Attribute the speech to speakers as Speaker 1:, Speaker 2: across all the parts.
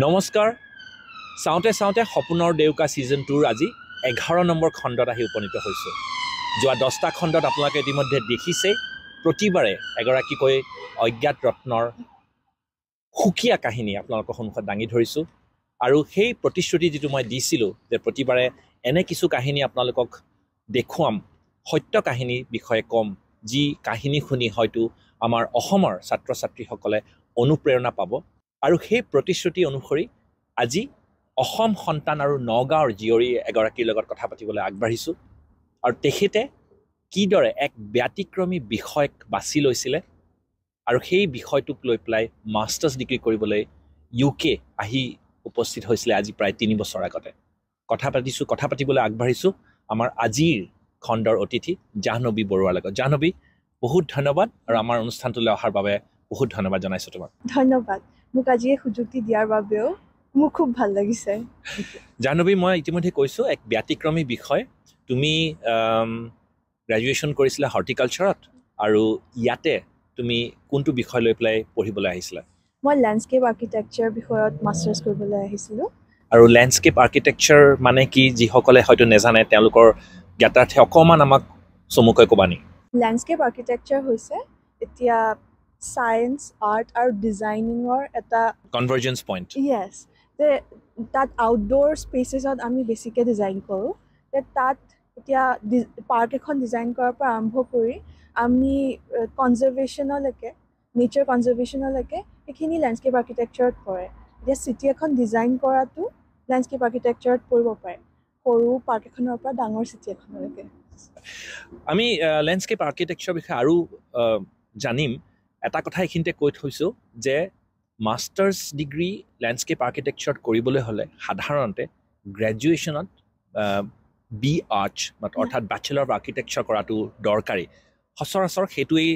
Speaker 1: নমস্কাৰ চাওঁতে চাওঁতে সপোনৰ দেউকা ছিজন 2ৰ আজি 11 নম্বৰ খণ্ডত আহি উপনীত হৈছোঁ। যোৱা 10টা খণ্ডত আপোনালোকে ইতিমধ্যে দেখিছে প্ৰতিবাৰে এগৰাকীকৈ অজ্ঞাত ৰত্নৰ সুকীয়া কাহিনী আপোনালোকৰ সন্মুখত দাঙি ধৰিছোঁ আৰু সেই প্ৰতিশ্ৰুতি যিটো মই দিছিলোঁ যে প্ৰতিবাৰে এনে কিছু কাহিনী আপোনালোকক দেখুৱাম, সত্য কাহিনীৰ বিষয়ে কম, যি কাহিনী শুনি হয়তো আমাৰ অসমৰ ছাত্ৰ ছাত্ৰীসকলে অনুপ্ৰেৰণা পাব। আৰু সেই প্ৰতিশ্ৰুতি অনুসৰি আজি অসম সন্তান আৰু নগাঁৱৰ জীয়ৰী এগৰাকীৰ লগত কথা পাতিবলৈ আগবাঢ়িছোঁ আৰু তেখেতে কিদৰে এক ব্যতিক্ৰমী বিষয়ক বাছি লৈছিলে আৰু সেই বিষয়টোক লৈ পেলাই মাষ্টাৰ্ছ ডিগ্ৰী কৰিবলৈ UK আহি উপস্থিত হৈছিলে আজি প্ৰায় 3 বছৰ আগতে। কথা পাতিবলৈ আগবাঢ়িছোঁ আমাৰ আজিৰ খণ্ডৰ অতিথি জাহ্নৱী বৰুৱাৰ লগত। জাহ্নৱী, বহুত ধন্যবাদ আৰু আমাৰ অনুষ্ঠানটোলৈ অহাৰ বাবে বহুত ধন্যবাদ জনাইছোঁ তোমাক।
Speaker 2: ধন্যবাদ, মোক আজি এই সুযোগটি দিয়াৰ বাবেও মোৰ খুব ভাল লাগিছে।
Speaker 1: জাহ্নৱী, মই ইতিমধ্যে কৈছোঁ এক ব্যতিক্ৰমী বিষয়। তুমি গ্ৰেজুৱেশ্যন কৰিছিলা হৰ্টিকালচাৰত আৰু ইয়াতে তুমি কোনটো বিষয় লৈ পেলাই পঢ়িবলৈ আহিছিলা?
Speaker 2: মই লেণ্ডস্কেপ আৰ্কিটেক্সাৰ বিষয়ত মাষ্টাৰ্ছ কৰিবলৈ আহিছিলোঁ।
Speaker 1: আৰু লেণ্ডস্কেপ আৰ্কিটেক্সাৰ মানে কি, যিসকলে হয়তো নাজানে তেওঁলোকৰ জ্ঞাতাৰ্থে অকণমান আমাক চমুকৈ ক'বা নেকি?
Speaker 2: লেণ্ডস্কেপ আৰ্কিটেক্সাৰ হৈছে এতিয়া ছায়েন্স, আৰ্ট আৰু ডিজাইনিঙৰ এটা
Speaker 1: কনভাৰ্জেঞ্চ পইণ্ট।
Speaker 2: য়েছ, তাত আউটডোৰ স্পেচেছত আমি বেছিকৈ ডিজাইন কৰোঁ। তাত এতিয়া পাৰ্ক এখন ডিজাইন কৰাৰ পৰা আৰম্ভ কৰি আমি কনজাৰ্ভেশ্যনলৈকে, নেচাৰ কনজাৰ্ভেশ্যনলৈকে সেইখিনি লেণ্ডস্কেপ আৰ্কিটেক্সাৰত পৰে। এতিয়া চিটি এখন ডিজাইন কৰাটো লেণ্ডস্কেপ আৰ্কিটেক্সাৰত পৰিব পাৰে, সৰু পাৰ্ক এখনৰ পৰা ডাঙৰ চিটি এখনলৈকে।
Speaker 1: আমি লেণ্ডস্কেপ আৰ্কিটেক্সাৰৰ বিষয়ে আৰু জানিম। এটা কথা এইখিনিতে কৈ থৈছোঁ যে মাষ্টাৰ্ছ ডিগ্ৰী লেণ্ডস্কেপ আৰ্কিটেক্সাৰত কৰিবলৈ হ'লে সাধাৰণতে গ্ৰেজুৱেশ্যনত বি আৰ্টছ অৰ্থাৎ বেচেলৰ অফ আৰ্কিটেক্সাৰ কৰাটো দৰকাৰী। সচৰাচৰ সেইটোৱেই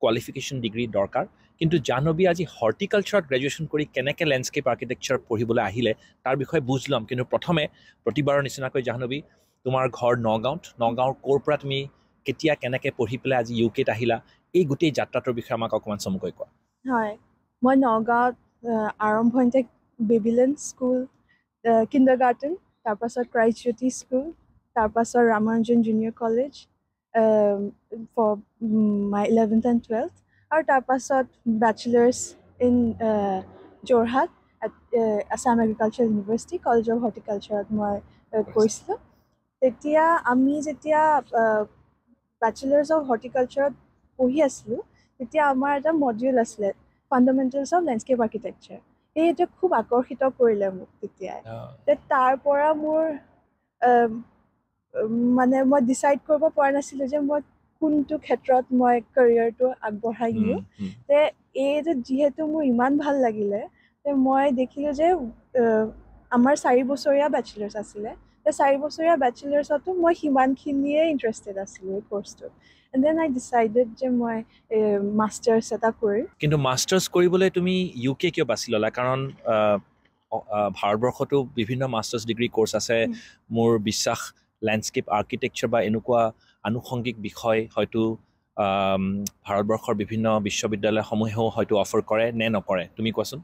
Speaker 1: কোৱালিফিকেশ্যন ডিগ্ৰী দৰকাৰ। কিন্তু জাহ্নৱী আজি হৰ্টিকালচাৰত গ্ৰেজুৱেশ্যন কৰি কেনেকৈ লেণ্ডস্কেপ আৰ্কিটেক্সাৰ পঢ়িবলৈ আহিলে তাৰ বিষয়ে বুজ ল'ম। কিন্তু প্ৰথমে প্ৰতিবাৰৰ নিচিনাকৈ জাহ্নৱী, তোমাৰ ঘৰ নগাঁৱৰ ক'ৰ পৰা তুমি কেতিয়া কেনেকৈ পঢ়ি পেলাই আজি UKত আহিলা, এই গোটেই যাত্ৰাটোৰ বিষয়ে আমাক অকণমান চমুকৈ কোৱা।
Speaker 2: হয়, মই নগাঁৱত আৰম্ভণিতে বেবিলেণ্ড স্কুল, কিণ্ডাৰগাৰ্টেন, তাৰপাছত ক্ৰাইষ্টজ্যোতি স্কুল, তাৰপাছত Ramanujan junior college for my 11th and 12th, আৰু তাৰপাছত bachelors in Jorhat Assam agriculture university college of হৰ্টিকালচাৰত মই কৰিছিলোঁ। তেতিয়া আমি যেতিয়া বেচেলাৰ্ছ অফ হৰ্টিকালচাৰত পঢ়ি আছিলোঁ তেতিয়া আমাৰ এটা মডিউল আছিলে ফাণ্ডামেণ্টেলছ অফ লেণ্ডস্কেপ আৰ্কিটেক্সাৰ। সেইটো খুব আকৰ্ষিত কৰিলে মোক তেতিয়াই। তাৰ পৰা মোৰ মানে মই ডিচাইড কৰিব পৰা নাছিলোঁ যে মই কোনটো ক্ষেত্ৰত মই কেৰিয়াৰটো আগবঢ়াই নিওঁ। এইটো যিহেতু মোৰ ইমান ভাল লাগিলে, মই দেখিলোঁ যে আমাৰ 4 বছৰীয়া বেচেলাৰ্ছ আছিলে। 4 বছৰীয়া বেচেলাৰ্ছতো মই সিমানখিনিয়ে ইণ্টাৰেষ্টেড আছিলোঁ এই ক'ৰ্চটোত। এণ্ড দেন আই ডিচাইডেড যে মই মাষ্টাৰ্ছ এটা কৰিম।
Speaker 1: কিন্তু মাষ্টাৰ্ছ কৰিবলৈ তুমি UK কিয় বাছি ল'লা? কাৰণ ভাৰতবৰ্ষতো বিভিন্ন মাষ্টাৰ্ছ ডিগ্ৰী ক'ৰ্চ আছে। মোৰ বিশ্বাস লেণ্ডস্কেপ আৰ্কিটেক্সাৰ বা এনেকুৱা আনুষংগিক বিষয় হয়তো ভাৰতবৰ্ষৰ বিভিন্ন বিশ্ববিদ্যালয়সমূহেও হয়তো অফাৰ কৰে নে নকৰে, তুমি কোৱাচোন।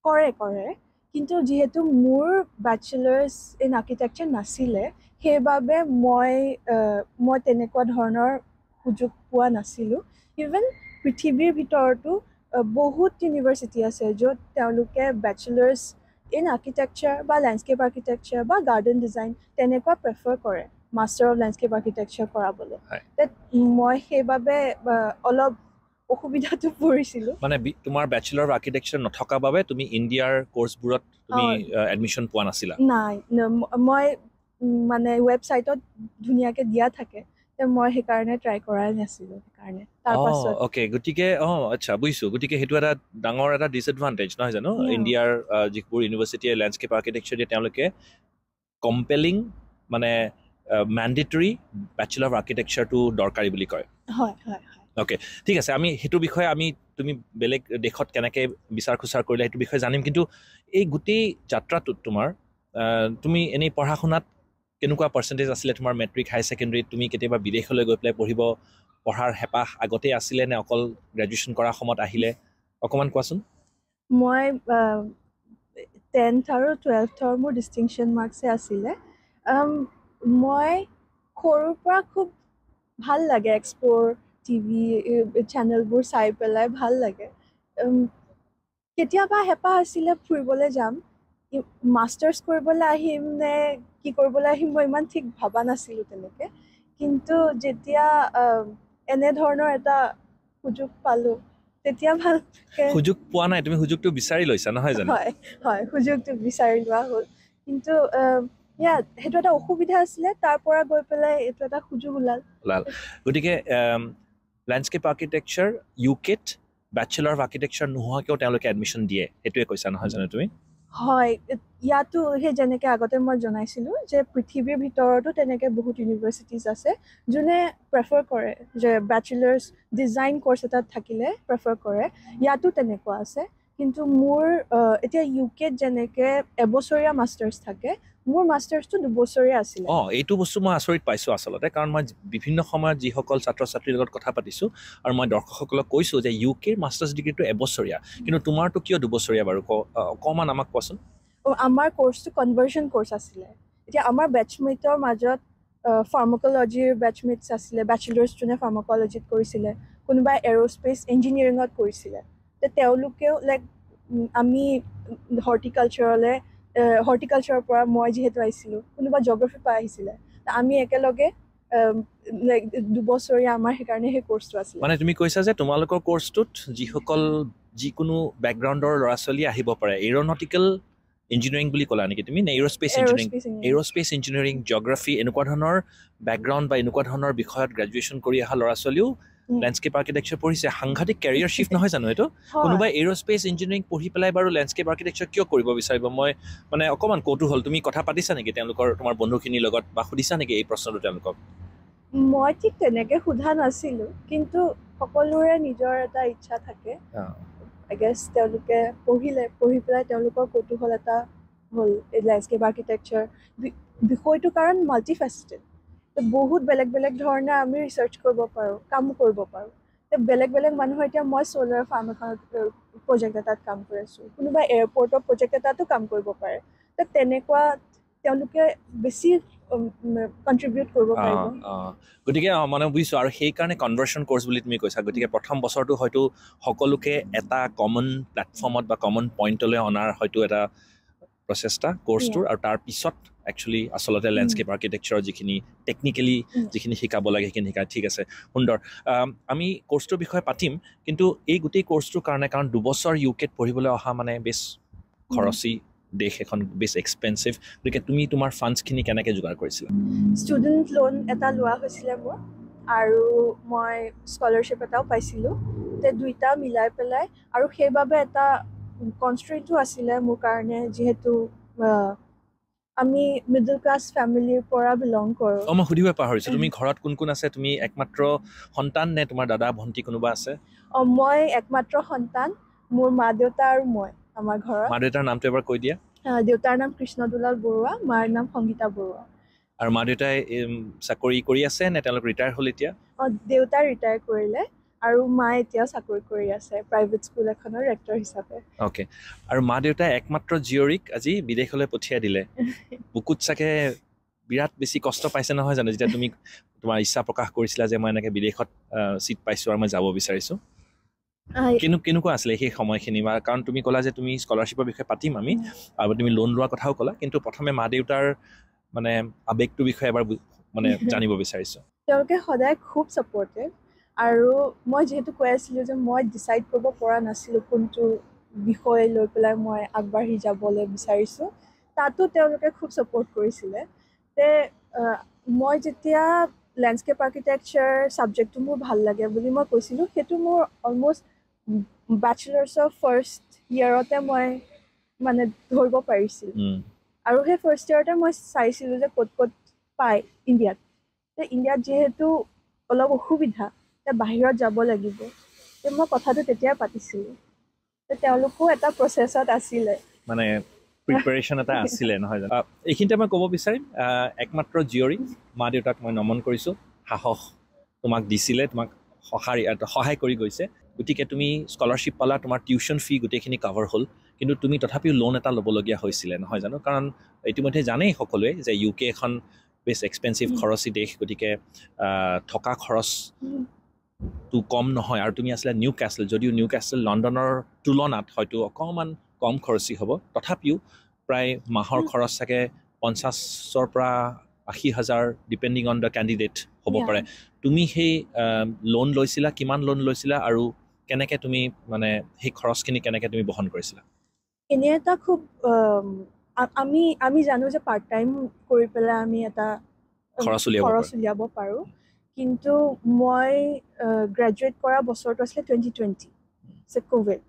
Speaker 2: কৰে, কিন্তু যিহেতু মোৰ বেচেলাৰ্ছ ইন আৰ্কিটেক্সাৰ নাছিলে, সেইবাবে মই তেনেকুৱা ধৰণৰ সুযোগ পোৱা নাছিলোঁ। ইভেন পৃথিৱীৰ ভিতৰতো বহুত ইউনিভাৰ্চিটি আছে য'ত তেওঁলোকে বেচেলাৰ্ছ ইন আৰ্কিটেক্সাৰ বা লেণ্ডস্কেপ আৰ্কিটেক্সাৰ বা গাৰ্ডেন ডিজাইন তেনেকুৱা প্ৰেফাৰ কৰে মাষ্টাৰ অফ লেণ্ডস্কেপ আৰ্কিটেক্সাৰ কৰাবলৈ। মই সেইবাবে অলপ অসুবিধাটো পৰিছিলোঁ।
Speaker 1: মানে তোমাৰ বেচেলৰ অফ আৰ্কিটেক্সাৰ নথকা বাবে তুমি ইণ্ডিয়াৰ ক'ৰ্চবোৰত তুমি এডমিশ্যন পোৱা নাছিলা?
Speaker 2: নাই, মই মানে ৱেবছাইটত ধুনীয়াকৈ দিয়া থাকে, মই সেইকাৰণে ট্ৰাই কৰাই নাছিলোঁ।
Speaker 1: অ'কে, গতিকে আচ্ছা বুজিছোঁ। গতিকে সেইটো এটা ডাঙৰ এটা ডিছএডভান্টেজ নহয় জানো? ইণ্ডিয়াৰ যিবোৰ ইউনিভাৰ্চিটিয়ে লেণ্ডস্কেপ আৰ্কিটেক্সাৰ দিয়ে তেওঁলোকে কম্পেলিং মানে মেণ্ডেটৰী বেচেলৰ অফ আৰ্কিটেক্সাৰটো দৰকাৰী বুলি কয়।
Speaker 2: হয়।
Speaker 1: অ'কে, ঠিক আছে। আমি সেইটো বিষয়ে তুমি বেলেগ দেশত কেনেকৈ বিচাৰ খোচাৰ কৰিলে সেইটো বিষয়ে জানিম। কিন্তু এই গোটেই যাত্ৰাটোত তুমি এনেই পঢ়া শুনাত কেনেকুৱা পাৰ্চেণ্টেজ আছিলে তোমাৰ মেট্ৰিক, হাই ছেকেণ্ডেৰীত? তুমি কেতিয়াবা বিদেশলৈ গৈ পেলাই পঢ়াৰ হেঁপাহ আগতেই আছিলে নে অকল গ্ৰেজুৱেশ্যন কৰাৰ সময়ত আহিলে? অকণমান কোৱাচোন।
Speaker 2: মই 10th আৰু 12thৰ মোৰ ডিষ্টিংশ্যন মাৰ্কছে আছিলে মই সৰুৰ পৰা খুব ভাল লাগে এক্সপ্ল'ৰ টিভি চেনেলবোৰ চাই পেলাই ভাল লাগে কেতিয়াবা হেঁপাহ আছিলে ফুৰিবলৈ যাম মাষ্টাৰ্ছ কৰিবলৈ আহিম নে কি কৰিবলৈ আহিম মই ইমান ঠিক ভবা নাছিলোঁ তেনেকৈ কিন্তু যেতিয়া এনেধৰণৰ এটা সুযোগ পালোঁ তেতিয়া ভালকৈ
Speaker 1: সুযোগ পোৱা নাই তুমি সুযোগটো বিচাৰি লৈছা নহয় জানো
Speaker 2: হয় হয় সুযোগটো বিচাৰি লোৱা হ'ল কিন্তু সেইটো এটা অসুবিধা আছিলে তাৰ পৰা গৈ পেলাই এইটো এটা সুযোগ ওলাল
Speaker 1: গতিকে লেণ্ডস্কেপ আৰ্কিটেকচাৰ ইউকেত বেচেলৰ অফ আৰ্কিটেকচাৰ নোহোৱাকৈও তেওঁলোকে এডমিশ্যন দিয়ে সেইটোৱে কৈছা নহয় জানো তুমি
Speaker 2: হয় ইয়াতো সেই যেনেকৈ আগতে মই জনাইছিলোঁ যে পৃথিৱীৰ ভিতৰতো তেনেকৈ বহুত ইউনিভাৰ্চিটিজ আছে যোনে প্ৰেফাৰ কৰে যে বেচেলাৰ্ছ ডিজাইন কৰ্চ এটাত থাকিলে প্ৰেফাৰ কৰে ইয়াতো তেনেকুৱা আছে কিন্তু মোৰ এতিয়া ইউকেত যেনেকৈ এবছৰীয়া মাষ্টাৰ্ছ থাকে মোৰ মাষ্টাৰ্ছটো 2 বছৰীয়া আছিলে
Speaker 1: এইটো বস্তু মই আচৰিত পাইছোঁ আচলতে কাৰণ মই বিভিন্ন সময়ত যিসকল ছাত্ৰ ছাত্ৰীৰ লগত কথা পাতিছোঁ আৰু মই দৰ্শকসকলক কৈছোঁ যে ইউকেৰ মাষ্টাৰ্ছ ডিগ্ৰীটো এবছৰীয়া কিন্তু তোমাৰতো কিয় 2 বছৰীয়া বাৰু অকণমান আমাক কোৱাচোন
Speaker 2: আমাৰ কৰ্চটো কনভাৰ্জন কৰ্চ আছিলে এতিয়া আমাৰ বেটচমেটৰ মাজত ফাৰ্মাকলজিৰ বেটচমেটছ আছিলে বেচেলাৰ্ছ যোনে ফাৰ্মাকলজিত কৰিছিলে কোনোবাই এৰ'স্পেচ ইঞ্জিনিয়াৰিঙত কৰিছিলে তেওঁলোকেও লাইক আমি হৰ্টিকালচাৰৰ পৰা মই যিহেতু আহিছিলোঁ কোনোবা জিঅ'গ্ৰাফিৰ পৰা আহিছিলে আমি একেলগে লাইক 2 বছৰীয়া আমাৰ সেইকাৰণে সেই কৰ্চটো আছিলে
Speaker 1: মানে তুমি কৈছা যে তোমালোকৰ কৰ্চটোত যিসকল যিকোনো বেকগ্ৰাউণ্ডৰ ল'ৰা ছোৱালী আহিব পাৰে এৰ'নটিকেল ইঞ্জিনিয়াৰিং বুলি ক'লা নেকি তুমি নে এৰ'স্পেচ ইঞ্জিনিয়াৰিং জিঅ'গ্ৰাফি এনেকুৱা ধৰণৰ বেকগ্ৰাউণ্ড বা এনেকুৱা ধৰণৰ বিষয়ত গ্ৰেজুৱেশ্যন কৰি অহা ল'ৰা ছোৱালীও লেণ্ডস্কেপ আৰ্কিটেকচাৰ পঢ়িছে সাংঘাতিক কেৰিয়াৰ শ্বিফ্ট নহয় জানো এইটো কোনোবাই এৰ'স্পেচ ইঞ্জিনিয়াৰিং পঢ়ি পেলাই বাৰু লেণ্ডস্কেপ আৰ্কিটেকচাৰ কিয় কৰিব বিচাৰিব মই মানে অকণমান কৌতূহল তুমি কথা পাতিছা নেকি তেওঁলোকৰ তোমাৰ বন্ধুখিনিৰ লগত বা সুধিছা নেকি এই প্ৰশ্নটো তেওঁলোকক
Speaker 2: মই ঠিক তেনেকৈ সোধা নাছিলোঁ কিন্তু সকলোৰে নিজৰ এটা ইচ্ছা থাকে আই গেছ তেওঁলোকে পঢ়ি পেলাই তেওঁলোকৰ কৌতূহল এটা হ'ল এই লেণ্ডস্কেপ আৰ্কিটেকচাৰ বিষয়টো কাৰণ মাল্টিফেচেটেড বহুত বেলেগ বেলেগ ধৰণে আমি ৰিচাৰ্চ কৰিব পাৰোঁ কাম কৰিব পাৰোঁ বেলেগ বেলেগ মানুহৰ এতিয়া মই ছ'লাৰ ফাৰ্ম এখনত প্ৰজেক্ট এটাত কাম কৰি আছোঁ কোনোবা এয়াৰপৰ্টৰ প্ৰজেক্ট এটাতো কাম কৰিব পাৰে তেনেকুৱা তেওঁলোকে বেছি কণ্ট্ৰিবিউট কৰিব পাৰিব
Speaker 1: গতিকে মানে বুজিছোঁ আৰু সেইকাৰণে কনভাৰ্চন কৰ্চ বুলি তুমি কৈছা গতিকে প্ৰথম বছৰটো হয়তো সকলোকে এটা কমন প্লেটফৰ্মত বা কমন পইণ্টলৈ অনাৰ হয়তো এটা প্ৰচেষ্টা কৰ্চটোৰ আৰু তাৰ পিছত একচুৱেলি আচলতে লেণ্ডস্কেপ আৰ্কিটেকচাৰৰ যিখিনি টেকনিকেলি যিখিনি শিকাব লাগে সেইখিনি শিকায় ঠিক আছে সুন্দৰ আমি কৰ্চটোৰ বিষয়ে পাতিম কিন্তু এই গোটেই কৰ্চটোৰ কাৰণে কাৰণ 2 বছৰ ইউকেত পঢ়িবলৈ অহা মানে বেছ খৰচী দেশ এখন বেছ এক্সপেঞ্চিভ গতিকে তুমি তোমাৰ ফাণ্ডছখিনি কেনেকৈ যোগাৰ কৰিছিলা
Speaker 2: ষ্টুডেণ্ট লোন এটা লোৱা হৈছিলে মোৰ আৰু মই স্কলাৰশ্বিপ এটাও পাইছিলোঁ দুইটা মিলাই পেলাই আৰু সেইবাবে এটা কনষ্ট্ৰেইণ্টো আছিলে মোৰ কাৰণে যিহেতু আমি মিডল ক্লাছ ফেমিলিৰ পৰা বিলং কৰোঁ
Speaker 1: মই সুধিব পাহৰিছোঁ তুমি ঘৰত কোন কোন আছে তুমি একমাত্ৰ সন্তান নে তোমাৰ দাদা ভণ্টি কোনোবা আছে
Speaker 2: মই একমাত্ৰ সন্তান মোৰ মা দেউতা আৰু মই আমাৰ ঘৰত
Speaker 1: মা দেউতাৰ নামটো এবাৰ কৈ দিয়া
Speaker 2: দেউতাৰ নাম কৃষ্ণদুলাল বৰুৱা মাৰ নাম সংগীতা বৰুৱা
Speaker 1: আৰু মা দেউতাই চাকৰি কৰি আছে নে তেওঁলোক ৰিটায়াৰ হ'ল এতিয়া
Speaker 2: দেউতা ৰিটায়াৰ কৰিলে আৰু মায়ে এতিয়া চাকৰি কৰি আছে প্ৰাইভেট স্কুল এখনৰ ৰেক্টৰ হিচাপে
Speaker 1: অ'কে আৰু মা দেউতাই একমাত্ৰ জীয়ৰীক আজি বিদেশলৈ পঠিয়াই দিলে বুকুত চাগে বিৰাট বেছি কষ্ট পাইছে নহয় জানো যেতিয়া তুমি তোমাৰ ইচ্ছা প্ৰকাশ কৰিছিলা যে মই এনেকৈ বিদেশত চিট পাইছোঁ আৰু মই যাব বিচাৰিছোঁ কেনেকুৱা আছিলে সেই সময়খিনি বা কাৰণ তুমি ক'লা যে তুমি স্কলাৰশ্বিপৰ বিষয়ে পাতিম আমি আৰু তুমি লোন লোৱাৰ কথাও ক'লা কিন্তু প্ৰথমে মা দেউতাৰ মানে আৱেগটোৰ বিষয়ে এবাৰ মানে জানিব বিচাৰিছোঁ
Speaker 2: তেওঁলোকে সদায় খুব ছাপৰ্টিভ আৰু মই যিহেতু কৈ আছিলোঁ যে মই ডিচাইড কৰিব পৰা নাছিলোঁ কোনটো বিষয় লৈ পেলাই মই আগবাঢ়ি যাবলৈ বিচাৰিছোঁ তাতো তেওঁলোকে খুব ছাপৰ্ট কৰিছিলে মই যেতিয়া লেণ্ডস্কেপ আৰ্কিটেকচাৰ ছাবজেক্টটো মোৰ ভাল লাগে বুলি মই কৈছিলোঁ সেইটো মোৰ অলমষ্ট বেচেলাৰ্ছৰ ফাৰ্ষ্ট ইয়েৰতে মই মানে ধৰিব পাৰিছিলোঁ আৰু সেই ফাৰ্ষ্ট ইয়েৰতে মই চাইছিলোঁ যে ক'ত ক'ত পায় ইণ্ডিয়াত যিহেতু অলপ অসুবিধা বাহিৰত যাব লাগিব মই কথাটো তেতিয়াই পাতিছিলোঁ তেওঁলোকো এটা প্ৰচেছত আছিলে
Speaker 1: মানে প্ৰিপেৰেশ্যন এটা আছিলে নহয় জানো এইখিনিতে মই ক'ব বিচাৰিম একমাত্ৰ জীয়ৰী মা দেউতাক মই নমন কৰিছোঁ সাহস তোমাক দিছিলে তোমাক সহায় কৰি গৈছে গতিকে তুমি স্কলাৰশ্বিপ পালা তোমাৰ টিউশ্যন ফি গোটেইখিনি কাভাৰ হ'ল কিন্তু তুমি তথাপিও লোন এটা ল'বলগীয়া হৈছিলে নহয় জানো কাৰণ ইতিমধ্যে জানেই সকলোৱে যে UK এখন বেছ এক্সপেঞ্চিভ খৰচী দেশ গতিকে থকা খৰচটো কম নহয় আৰু তুমি আছিলে নিউ কেছল যদিও নিউ কেছল লণ্ডনৰ তুলনাত হয়তো অকণমান কম খৰচী হ'ব তথাপিও প্ৰায় মাহৰ খৰচ চাগে 50,000 পৰা 80,000 ডিপেণ্ডিং অন দ্য কেণ্ডিডেট হ'ব পাৰে তুমি সেই লোন লৈছিলা কিমান লোন লৈছিলা আৰু কেনেকৈ তুমি মানে সেই খৰচখিনি কেনেকৈ তুমি বহন কৰিছিলা
Speaker 2: এনে এটা খুব আমি জানো যে পাৰ্ট টাইম কৰি পেলাই আমি এটা
Speaker 1: খৰচ
Speaker 2: উলিয়াব পাৰোঁ কিন্তু মই গ্ৰেজুৱেট কৰা বছৰটো আছিলে 2020 কোভিড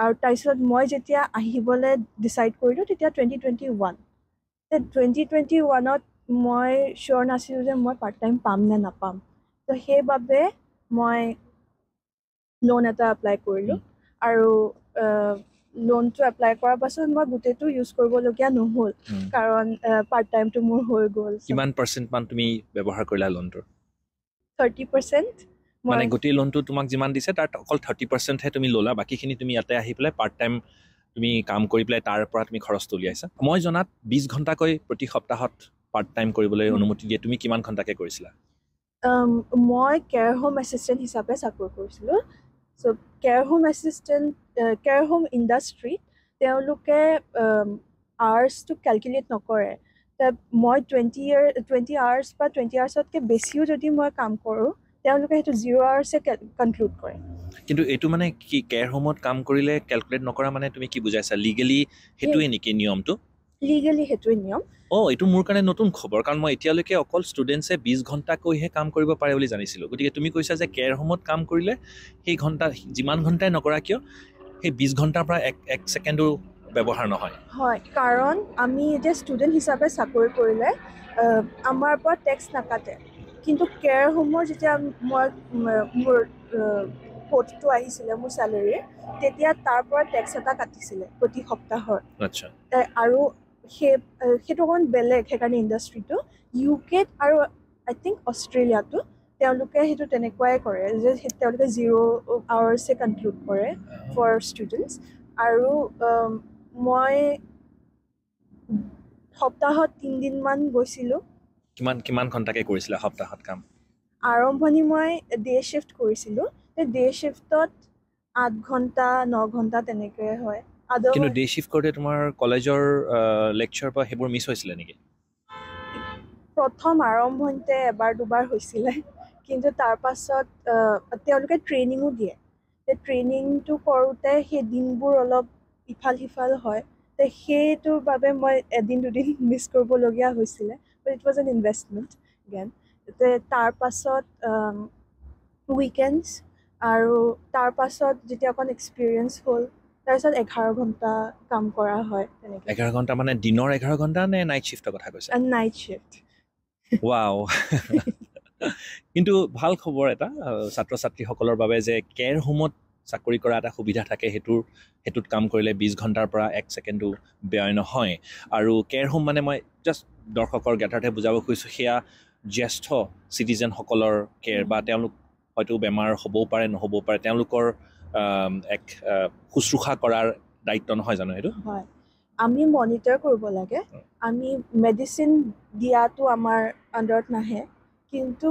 Speaker 2: আৰু তাৰপিছত মই যেতিয়া আহিবলৈ ডিচাইড কৰিলোঁ তেতিয়া 2021 2021ত মই চিয়'ৰ নাছিলোঁ যে মই পাৰ্ট টাইম পাম নে নাপাম তো সেইবাবে মই লোন এটা এপ্লাই কৰিলোঁ আৰু লোনটো এপ্লাই কৰাৰ পাছত মই গোটেইটো ইউজ কৰিবলগীয়া নহ'ল কাৰণ পাৰ্ট টাইমটো মোৰ হৈ গ'ল
Speaker 1: কিমান পাৰ্চেণ্ট মান তুমি ব্যৱহাৰ কৰিলা লোনটোৰ
Speaker 2: 30%
Speaker 1: মানে গোটেই লোনটো তোমাক যিমান দিছে তাৰ অকল 30%হে তুমি ল'লা বাকীখিনি তুমি ইয়াতে আহি পেলাই পাৰ্ট টাইম তুমি কাম কৰি পেলাই তাৰ পৰা তুমি খৰচটো উলিয়াইছা মই জনাত 20 ঘণ্টাকৈ প্ৰতি সপ্তাহত পাৰ্ট টাইম কৰিবলৈ অনুমতি দিয়ে তুমি কিমান ঘণ্টাকৈ কৰিছিলা
Speaker 2: মই কেয়াৰ হোম এছিষ্টেণ্ট হিচাপে চাকৰি কৰিছিলোঁ চ' কেয়াৰ হোম ইণ্ডাষ্ট্ৰীত তেওঁলোকে আৱাৰ্ছটো কেলকুলেট নকৰে মই 20 আৱাৰ্ছ বা 20 আৱাৰ্ছতকৈ বেছিও যদি মই কাম কৰোঁ তেওঁলোকে সেইটো 0 আৱাৰ্ছে কনক্লুড কৰে
Speaker 1: কিন্তু এইটো মানে কি কেয়াৰ হোমত কাম কৰিলে কেলকুলেট নকৰা মানে তুমি কি বুজাইছা লিগেলি সেইটোৱে নেকি নিয়মটো
Speaker 2: লিগেলি সেইটোৱে নিয়ম
Speaker 1: এইটো মোৰ কাৰণে নতুন খবৰ কাৰণ মই এতিয়ালৈকে অকল ষ্টুডেণ্টছে 20 ঘণ্টাকৈহে কাম কৰিব পাৰে বুলি জানিছিলোঁ গতিকে তুমি কৈছা যে কেয়াৰ হোমত কাম কৰিলে সেই ঘণ্টা যিমান ঘণ্টাই নকৰা কিয় সেই 20 ঘণ্টাৰ পৰা এক ছেকেণ্ডো ব্যৱহাৰ নহয়
Speaker 2: হয় কাৰণ আমি এতিয়া ষ্টুডেণ্ট হিচাপে চাকৰি কৰিলে আমাৰ পৰা টেক্স নাকাটে কিন্তু কেয়াৰ হোমৰ যেতিয়া মোৰ কোডটো আহিছিলে মোৰ চেলেৰীৰ তেতিয়া তাৰ পৰা টেক্স এটা কাটিছিলে প্ৰতি সপ্তাহৰ
Speaker 1: আচ্ছা
Speaker 2: আৰু সেইটো অকণমান বেলেগ সেইকাৰণে ইণ্ডাষ্ট্ৰিটো UKত আৰু আই থিংক অষ্ট্ৰেলিয়াতো তেওঁলোকে সেইটো তেনেকুৱাই কৰে যে তেওঁলোকে 0 আৱাৰ্ছে কনক্লুড কৰে ফৰ ষ্টুডেণ্টছ আৰু মই সপ্তাহত 3 দিনমান গৈছিলোঁ
Speaker 1: কিমান ঘণ্টাকৈ কৰিছিলা সপ্তাহত কাম
Speaker 2: আৰম্ভণি মই ডে শ্বিফ্ট কৰিছিলোঁ ডে শ্বিফ্টত 8 ঘণ্টা 9 ঘণ্টা তেনেকৈ হয়
Speaker 1: কিন্তু ডে শ্বিফ্ট কৰোঁতে তোমাৰ কলেজৰ লেকচাৰ পৰা সেইবোৰ মিছ হৈছিলে নেকি
Speaker 2: প্ৰথম আৰম্ভণিতে এবাৰ দুবাৰ হৈছিলে কিন্তু তাৰ পাছত তেওঁলোকে ট্ৰেইনিঙো দিয়ে ট্ৰেইনিংটো কৰোঁতে সেই দিনবোৰ অলপ ইফাল সিফাল হয় সেইটোৰ বাবে মই এদিন দুদিন মিছ কৰিবলগীয়া হৈছিলে but it was N investment again তাৰ পাছত উইকেণ্ডছ আৰু তাৰ পাছত যেতিয়া অকণ এক্সপিৰিয়েঞ্চ হ'ল তাৰপিছত 11 ঘণ্টা কাম কৰা হয় তেনেকৈ
Speaker 1: 11 ঘণ্টা মানে দিনৰ 11 ঘণ্টা নে নাইট শ্বিফ্টৰ কথা কৈছা
Speaker 2: নাইট শ্বিফ্ট
Speaker 1: ৱাও কিন্তু ভাল খবৰ এটা ছাত্ৰ ছাত্ৰীসকলৰ বাবে যে কেয়াৰ হোমত চাকৰি কৰা এটা সুবিধা থাকে সেইটোত কাম কৰিলে 20 ঘণ্টাৰ পৰা 1 ছেকেণ্ডো ব্যয় নহয় আৰু কেয়াৰ হোম মানে মই জাষ্ট দৰ্শকৰ জ্ঞাতাৰ্থে বুজাব খুজিছোঁ সেয়া জ্যেষ্ঠ চিটিজেনসকলৰ কেয়াৰ বা তেওঁলোক হয়তো বেমাৰ হ'বও পাৰে নহ'বও পাৰে তেওঁলোকৰ এক শুশ্ৰূষা কৰাৰ দায়িত্ব নহয় জানো সেইটো
Speaker 2: হয় আমি মনিটৰ কৰিব লাগে আমি মেডিচিন দিয়াটো আমাৰ আণ্ডাৰত নাহে কিন্তু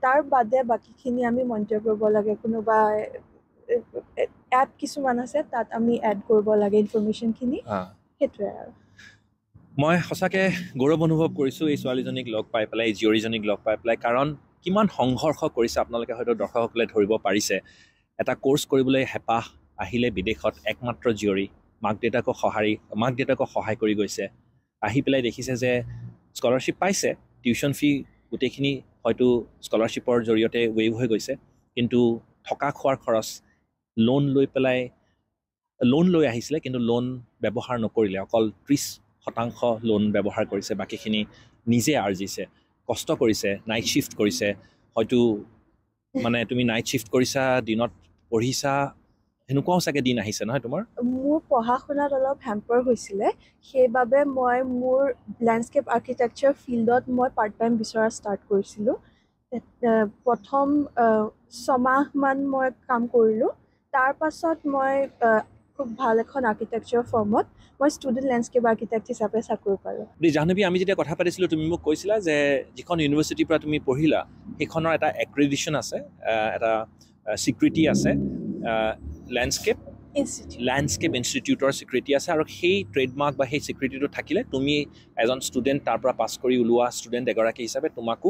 Speaker 2: তাৰ বাদে বাকীখিনি আমি মনিটৰ কৰিব লাগে কোনোবা এপ কিছুমান আছে তাত আমি এড কৰিব লাগে ইনফৰমেশ্যনখিনি সেইটোৱে আৰু
Speaker 1: মই সঁচাকৈ গৌৰৱ অনুভৱ কৰিছোঁ এই ছোৱালীজনীক লগ পাই পেলাই এই জীয়ৰীজনীক লগ পাই পেলাই কাৰণ কিমান সংঘৰ্ষ কৰিছে আপোনালোকে হয়তো দৰ্শকসকলে ধৰিব পাৰিছে এটা কোৰ্চ কৰিবলৈ হেঁপাহ আহিলে বিদেশত একমাত্ৰ জীয়ৰী মাক দেউতাকক সহায় কৰি গৈছে আহি পেলাই দেখিছে যে স্কলাৰশ্বিপ পাইছে টিউশ্যন ফি গোটেইখিনি হয়তো স্কলাৰশ্বিপৰ জৰিয়তে ৱেইভ হৈ গৈছে কিন্তু থকা খোৱাৰ খৰচ লোন লৈ আহিছিলে কিন্তু লোন ব্যৱহাৰ নকৰিলে অকল 30% লোন ব্যৱহাৰ কৰিছে বাকীখিনি নিজে আৰ্জিছে কষ্ট কৰিছে নাইট শ্বিফ্ট কৰিছে হয়তো মানে তুমি নাইট শ্বিফ্ট কৰিছা দিনত পঢ়িছা সেনেকুৱাও চাগে দিন আহিছে নহয় তোমাৰ
Speaker 2: মোৰ পঢ়া শুনাত অলপ হেম্পাৰ হৈছিলে সেইবাবে মই মোৰ লেণ্ডস্কেপ আৰ্কিটেক্সাৰ ফিল্ডত মই পাৰ্ট টাইম বিচৰা ষ্টাৰ্ট কৰিছিলোঁ প্ৰথম 6 মাহমান মই কাম কৰিলোঁ তাৰ পাছত মই খুব ভাল এখন আৰ্কিটেকচাৰ ফৰ্মত মই ষ্টুডেণ্ট লেণ্ডস্কেপ আৰ্কিটেক্ট হিচাপে চাকৰি পালোঁ।
Speaker 1: জাহ্নৱী, আমি যেতিয়া কথা পাতিছিলোঁ তুমি মোক কৈছিলা যে যিখন ইউনিভাৰ্চিটিৰ পৰা তুমি পঢ়িলা সেইখনৰ এটা এক্ৰেডিশ্যন আছে, এটা স্বীকৃতি আছে, লেণ্ডস্কেপ ইনষ্টিটিউটৰ স্বীকৃতি আছে, আৰু সেই ট্ৰেডমাৰ্ক বা সেই স্বীকৃতিটো থাকিলে তুমি এজন ষ্টুডেণ্ট তাৰ পৰা পাছ কৰি ওলোৱা ষ্টুডেণ্ট এগৰাকী হিচাপে তোমাকো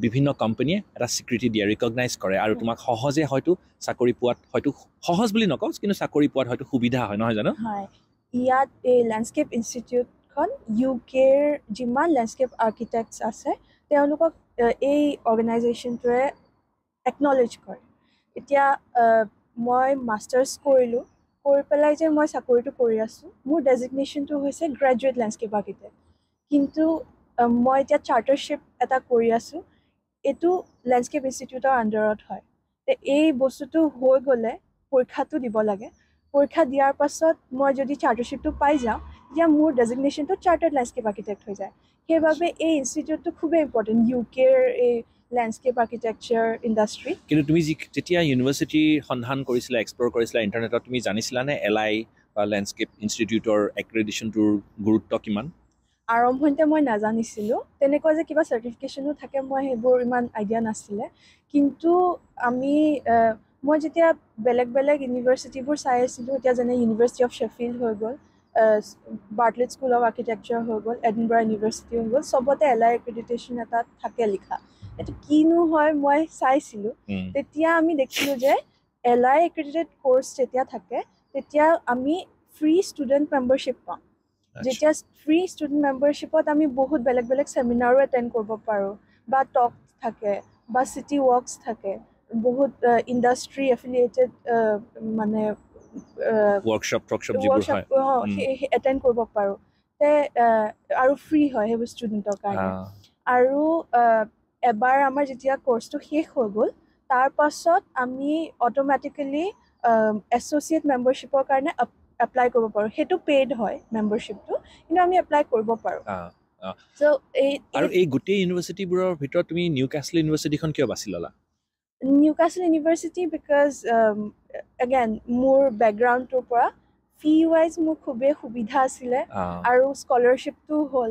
Speaker 1: বিভিন্ন কোম্পানীয়ে এটা স্বীকৃতি দিয়ে, ৰিকগনাইজ কৰে, আৰু তোমাক সহজে হয়তো চাকৰি পোৱাত, হয়তো সহজ বুলি নকওঁ কিন্তু চাকৰি পোৱাত হয়তো সুবিধা হয়, নহয় জানো?
Speaker 2: হয়, ইয়াত এই লেণ্ডস্কেপ ইনষ্টিটিউটখন UKৰ যিমান লেণ্ডস্কেপ আৰ্কিটেক্টছ আছে তেওঁলোকক এই অৰ্গেনাইজেশ্যনটোৱে একনলেজ কৰে। এতিয়া মই মাষ্টাৰ্ছ কৰিলোঁ, কৰি পেলাই যে মই চাকৰিটো কৰি আছোঁ, মোৰ ডেজিগনেশ্যনটো হৈছে গ্ৰেজুৱেট লেণ্ডস্কেপ আৰ্কিটেক্ট, কিন্তু মই এতিয়া চাৰ্টাৰশ্বিপ এটা কৰি আছোঁ, এইটো লেণ্ডস্কেপ ইনষ্টিটিউটৰ আণ্ডাৰত হয়। এই বস্তুটো হৈ গ'লে পৰীক্ষাটো দিব লাগে, পৰীক্ষা দিয়াৰ পাছত মই যদি চাৰ্টাৰশ্বিপটো পাই যাওঁ তেতিয়া মোৰ ডেজিগনেশ্যনটো চাৰ্টাৰ্ড লেণ্ডস্কেপ আৰ্কিটেক্ট হৈ যায়। সেইবাবে এই ইনষ্টিটিউটটো খুবেই ইম্পৰ্টেণ্ট UKৰ এই লেণ্ডস্কেপ আৰ্কিটেকচাৰ ইণ্ডাষ্ট্ৰী।
Speaker 1: কিন্তু তুমি যেতিয়া ইউনিভাৰ্চিটিৰ সন্ধান কৰিছিলা, এক্সপ্ল'ৰ কৰিছিলা ইণ্টাৰনেটত, তুমি জানিছিলানে LI বা লেণ্ডস্কেপ ইনষ্টিটিউটৰ এক্ৰেডিশ্যনটোৰ গুৰুত্ব কিমান?
Speaker 2: আৰম্ভণিতে মই নাজানিছিলোঁ, তেনেকুৱা যে কিবা চাৰ্টিফিকেশ্যনো থাকে মই সেইবোৰ ইমান আইডিয়া নাছিলে, কিন্তু মই যেতিয়া বেলেগ বেলেগ ইউনিভাৰ্চিটিবোৰ চাই আছিলোঁ, এতিয়া যেনে ইউনিভাৰ্চিটি অফ শ্বেফিল্ড হৈ গ'ল, বাৰ্টলেট স্কুল অফ আৰ্কিটেকচাৰ হৈ গ'ল, এডিনবাৰা ইউনিভাৰ্চিটি হৈ গ'ল, চবতে LI এক্ৰেডিটেশ্যন এটা থাকে লিখা। এইটো কিনো হয় মই চাইছিলোঁ, তেতিয়া আমি দেখিলোঁ যে LI এক্ৰেডিটেড কোৰ্চ যেতিয়া থাকে তেতিয়া আমি ফ্ৰী ষ্টুডেণ্ট মেম্বাৰশ্বিপ পাওঁ। যেতিয়া ফ্ৰী ষ্টুডেণ্ট মেম্বাৰশ্বিপত আমি বহুত বেলেগ বেলেগ ছেমিনাৰো এটেণ্ড কৰিব পাৰোঁ, বা টক থাকে, বা চিটি ৱৰ্কছ থাকে, বহুত ইণ্ডাষ্ট্ৰী এফিলিয়েটেড মানে
Speaker 1: ৱৰ্কশ্বপ
Speaker 2: এটেণ্ড কৰিব পাৰোঁ, আৰু ফ্ৰী হয় সেইবোৰ ষ্টুডেণ্টৰ কাৰণে। আৰু এবাৰ আমাৰ যেতিয়া কৰ্চটো শেষ হৈ গ'ল তাৰ পাছত আমি অট'মেটিকেলি এছ'চিয়েট মেম্বাৰশ্বিপৰ কাৰণে এপ্লাই কৰিব পাৰোঁ। সেইটো পেইড হয় মেম্বাৰশ্বিপটো, কিন্তু আমি এপ্লাই কৰিব পাৰোঁ।
Speaker 1: আৰু এই গোটেই ইউনিভাৰ্চিটিবোৰৰ ভিতৰত তুমি নিউকাছল ইউনিভাৰ্চিটিখন কিয় বাছি ল'লা?
Speaker 2: নিউকাছল ইউনিভাৰ্চিটি বিকজ এগেইন মোৰ বেকগ্ৰাউণ্ডটোৰ পৰা ফি ৱাইজ মোৰ খুবেই সুবিধা আছিলে, আৰু স্কলাৰশ্বিপটো হ'ল,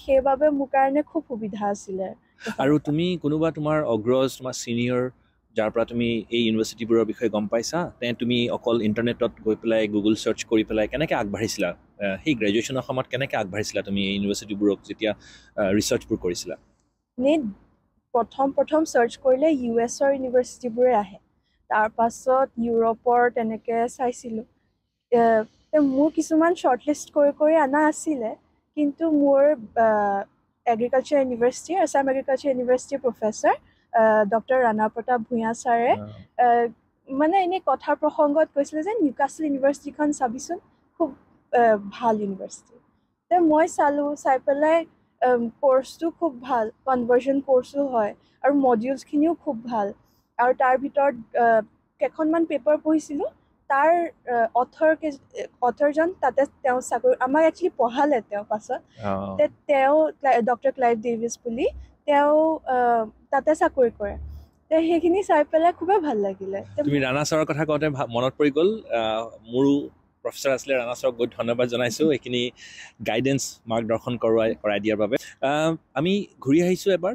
Speaker 2: সেইবাবে মোৰ কাৰণে খুব সুবিধা আছিলে।
Speaker 1: আৰু তুমি কোনোবা তোমাৰ অগ্ৰজ, তোমাৰ ছিনিয়ৰ যাৰ পৰা তুমি এই ইউনিভাৰ্চিটিবোৰৰ বিষয়ে গম পাইছা, নে তুমি অকল ইণ্টাৰনেটত গৈ পেলাই গুগল চাৰ্চ কৰি পেলাই কেনেকৈ আগবাঢ়িছিলা? সেই গ্ৰেজুৱেশ্যনৰ সময়ত কেনেকৈ আগবাঢ়িছিলা তুমি এই ইউনিভাৰ্চিটিবোৰক যেতিয়া ৰিচাৰ্চবোৰ কৰিছিলা?
Speaker 2: প্ৰথম চাৰ্চ কৰিলে US-ৰ ইউনিভাৰ্চিটিবোৰে আহে, তাৰপাছত ইউৰোপৰ তেনেকৈ চাইছিলোঁ। মোৰ কিছুমান শ্বৰ্টলিষ্ট কৰি অনা আছিলে, কিন্তু মোৰ এগ্ৰিকালচাৰ ইউনিভাৰ্চিটি, আছাম এগ্ৰিকালচাৰ ইউনিভাৰ্চিটিৰ প্ৰফেচাৰ ডক্টৰ ৰাণা প্ৰতাপ ভূঞা ছাৰে মানে এনেই কথাৰ প্ৰসংগত কৈছিলে যে নিউকাছল ইউনিভাৰ্চিটিখন চাবিচোন, খুব ভাল ইউনিভাৰ্চিটি। মই চালোঁ, চাই পেলাই কোৰ্চটো খুব ভাল, কনভাৰ্জন কোৰ্চো হয়, আৰু মডিউলছখিনিও খুব ভাল, আৰু তাৰ ভিতৰত কেইখনমান পেপাৰ পঢ়িছিলোঁ, তাৰ অথৰজন তাতে তেওঁ চাকৰি, আমাক একচুৱেলি পঢ়ালে তেওঁ পাছত, তেওঁ ডক্টৰ ক্লাইভ ডেভিছ বুলি, তেওঁ তাতে চাকৰি কৰে। সেইখিনি চাই পেলাই খুবেই ভাল লাগিলে।
Speaker 1: তুমি ৰাণা ছাৰৰ কথা কওঁতে মনত পৰি গ'ল, মোৰো প্ৰফেচাৰ আছিলে, ৰাণা ছাৰক বহুত ধন্যবাদ জনাইছোঁ এইখিনি গাইডেঞ্চ মাৰ্গদৰ্শন কৰাই দিয়াৰ বাবে। আমি ঘূৰি আহিছোঁ এবাৰ,